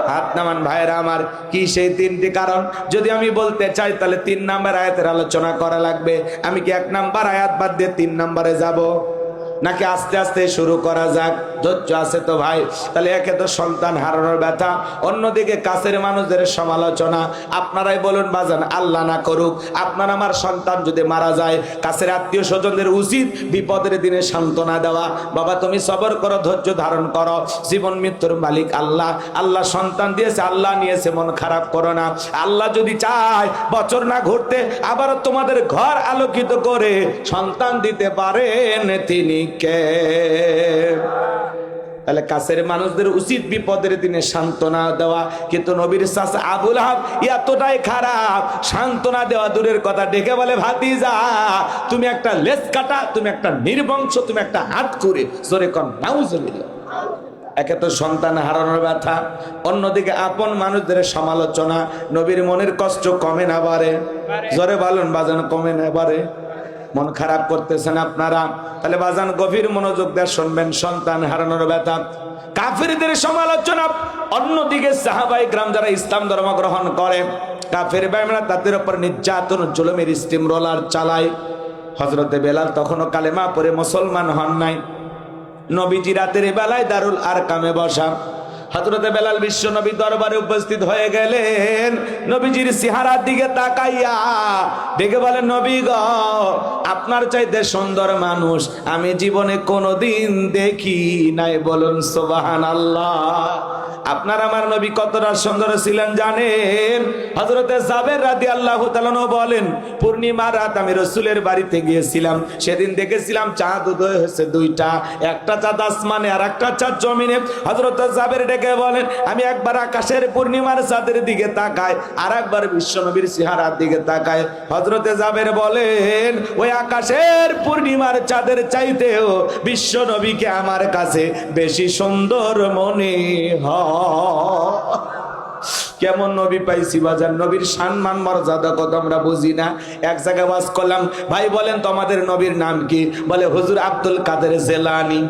হাত নামান ভাইরা আমার। কি সেই তিনটি কারণ? যদি আমি বলতে চাই তাহলে 3 নাম্বার আয়াতের আলোচনা করা লাগবে। আমি কি 1 নাম্বার আয়াত বাদ দিয়ে 3 নাম্বারে যাব, নাকি আস্তে আস্তে শুরু করা যাক? ধৈর্য আছে তো ভাই? তাহলে একে তো সন্তান হারানোর ব্যথা, অন্যদিকে কাছের মানুষদের সমালোচনা। আপনারাই বলুন বাজান, আল্লাহ না করুক আপনার আমার সন্তান যদি মারা যায়, কাছের আত্মীয় স্বজনদের উচিত বিপদের দিনে সান্ত্বনা দেওয়া। বাবা তুমি সবর করো, ধৈর্য ধারণ করো, জীবন মৃত্যুর মালিক আল্লাহ। আল্লাহ সন্তান দিয়েছে, আল্লাহ নিয়েছে, মন খারাপ করো না। আল্লাহ যদি চায় বছর না ঘুরতে আবারও তোমাদের ঘর আলোকিত করে সন্তান দিতে পারেন তিনি কে? তাহলে কাছের মানুষদের উচিত বিপদের দিনে সান্ত্বনা দেওয়া। কিন্তু নবীর চাচা আবুল আহাব এতটাই খারাপ, সান্ত্বনা দেওয়া দূরের কথা, ডেকে বলে, ভাতিজা তুমি একটা লেজ কাটা, তুমি একটা নির্বংশ, তুমি একটা হাত করে জোরে কর নাউজুবিল্লাহ। একে তো সন্তান হারানোর ব্যথা, অন্যদিকে আপন মানুষদের সমালোচনা। নবীর মনের কষ্ট কমে না বাড়ে? জোরে বলুন বাজান, কমে না বাড়ে? মন খারাপ করতেছেন আপনারা? তাহলে বাজান গভীর মনোযোগ দিয়ে শুনবেন। সন্তান হারানোর ব্যথা, কাফিরদের সমালোচনা। অন্যদিকে সাহাবায়ে কেরাম যারা ইসলাম ধর্ম গ্রহণ করে, কাফির বেঈমানরা তাদের উপর নির্যাতন জুলুমের স্টিম রোলার চালায়। হযরতে বেলাল তখনও কালেমা পড়ে মুসলমান হন নাই। নবীজি রাতের বেলায় দারুল আরকামে বসা। হযরতে বেলাল বিশ্ব নবী দরবারে উপস্থিত হয়ে গেলেন। নবীজির চেহারার দিকে তাকাইয়া ডেকে বলেন, নবী গো, আপনার চাইতে সুন্দর মানুষ আমি জীবনে কোনোদিন দেখি নাই। বলুন সুবহানাল্লাহ। আপনার আমার নবী কতটা সুন্দর ছিলেন জানেন? হযরতে জাবের রাদিয়াল্লাহু তাআলা বলেন, পূর্ণিমা রাত আমি রাসূলের বাড়িতে গিয়েছিলাম। সেদিন দেখেছিলাম চাঁদ উদয় হয়েছে 2টা, একটা চাঁদ আসমানে আর একটা চাঁদ জমিনে। হযরতে জাবের ডেকে বলেন, আমি একবার আকাশের পূর্ণিমার চাঁদের দিকে তাকাই, আর একবার বিশ্বনবীর চেহারার দিকে তাকাই। হযরতে জাবের বলেন, ওই আকাশের পূর্ণিমার চাঁদের চাইতেও বিশ্বনবীকে আমার কাছে বেশি সুন্দর মনে হয়। কেমন নবী পাইছি বাজার? নবীর সম্মান মর্যাদা কত আমরা বুঝি না। এক জায়গায় ওয়াজ করলাম, ভাই বলেন তোমাদের নবীর নাম কি? বলে হুজুর আব্দুল কাদের জেলানি।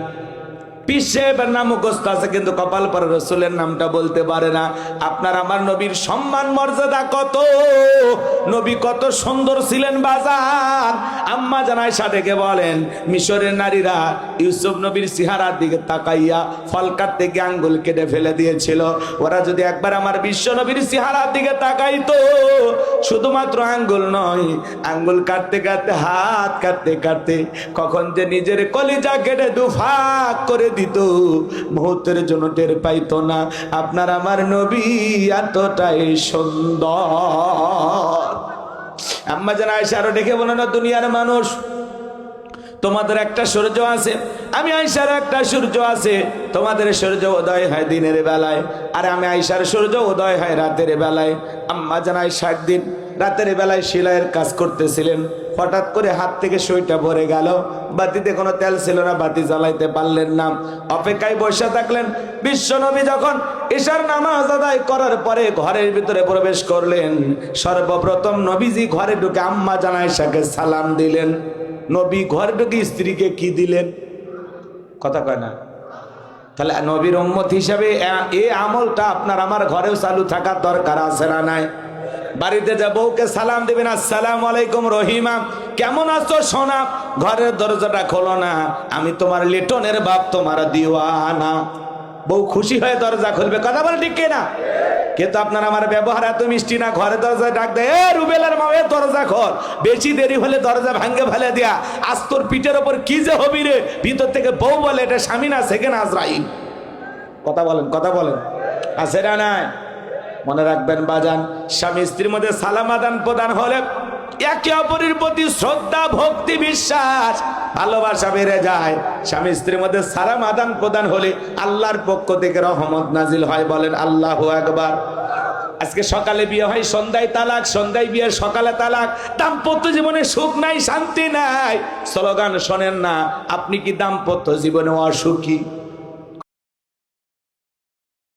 পীর সাহেবের নাম মুখস্থ আছে, কিন্তু কপাল পরে রসুলের নামটা বলতে পারে না। আপনার আমার নবীর সম্মান মর্যাদা কত, নবী কত সুন্দর ছিলেন বাজার। আম্মা জান আয়েশা ডেকে বলেন, মিশরের নারীরা ইউসুফ নবীর চেহারার দিকে তাকাইয়া ফল কাটতে গিয়ে আঙ্গুল কেটে ফেলে দিয়েছিল। ওরা যদি একবার আমার বিশ্ব নবীর চেহারার দিকে তাকাইতো, শুধুমাত্র আঙ্গুল নয়, আঙ্গুল কাটতে কাটতে, হাত কাটতে কাটতে কখন যে নিজের কলিজা কেটে দুফাক করে দিত, মুহূর্তের জন্য টের পাইতো না। আপনার আমার নবী এতটাই সুন্দর। আম্মা জান আয়েশা আরো ডেকে বলেন, না দুনিয়ার মানুষ, তোমাদের একটা সূর্য আছে, আমি আয়েশার একটা সূর্য আছে। তোমাদের সূর্য উদয় হয় দিনের বেলায়, আর আমি আয়েশার সূর্য উদয় হয় রাতের বেলায়। আম্মা জান আয়েশা একদিন রাতের বেলায় সেলাইয়ের কাজ করতেছিলেন। হঠাৎ করে হাত থেকে সুইটা ভরে গেল, বাতিতে কোনো তেল ছিল না, বাতি জ্বালাইতে পারলেন না। অপেক্ষায় বসে থাকলেন। বিশ্বনবী যখন এশার নামাজ আদায় করার পরে ঘরের ভিতরে প্রবেশ করলেন। সর্বপ্রথম নবীজি ঘরে ঢুকে আম্মা জান আয়েশাকে সালাম দিলেন। নবী ঘরে ঢুকে স্ত্রীকে কি দিলেন? কথা কয় না। তাহলে নবীর উম্মত হিসাবে এই আমলটা আপনার আমার ঘরেও চালু থাকার দরকার আছে না নাই? বাড়িতে যা বউকে সালাম দিবেন, আসসালামু আলাইকুম রহিমা, কেমন আছো সোনা? ঘরের দরজাটা খোলো না, আমি তোমার লিটনের বাপ, তোমার দিওয়ানা। বউ খুশি হয়ে দরজা খুলবে, কথা বলে ঠিক কিনা? কিন্তু আপনার আমার ব্যবহার এত মিষ্টি না, ঘরে দরজায় ডাক দেয়, এ রুবেলার মা, এ দরজা খোল। বেশি দেরি হলে দরজা ভাঙ্গে ফেলে দেয়া, আজ তোর পিঠের ওপর কি যে হবি রে। ভিতর থেকে বউ বলে, এটা স্বামী না, সেকেন্ড আজরাইল। কথা বলেন, কথা বলেন, আছে না নাই? মনে রাখবেন বাজান, স্বামী স্ত্রীর মধ্যে সালাম আদান প্রদান হলে একে অপরের প্রতি শ্রদ্ধা, ভক্তি, বিশ্বাস, ভালোবাসা বেড়ে যায়। স্বামী স্ত্রীর মধ্যে সালাম আদান প্রদান হলে আল্লাহর পক্ষ থেকে রহমত নাজিল হয়। বলেন আল্লাহু আকবার। আজকে সকালে বিয়ে হয়, সন্ধ্যায় তালাক, সন্ধ্যায় বিয়ে, সকালে তালাক। দাম্পত্য জীবনে সুখ নাই, শান্তি নাই। স্লোগান শোনেন না? আপনি কি দাম্পত্য জীবনে অসুখী?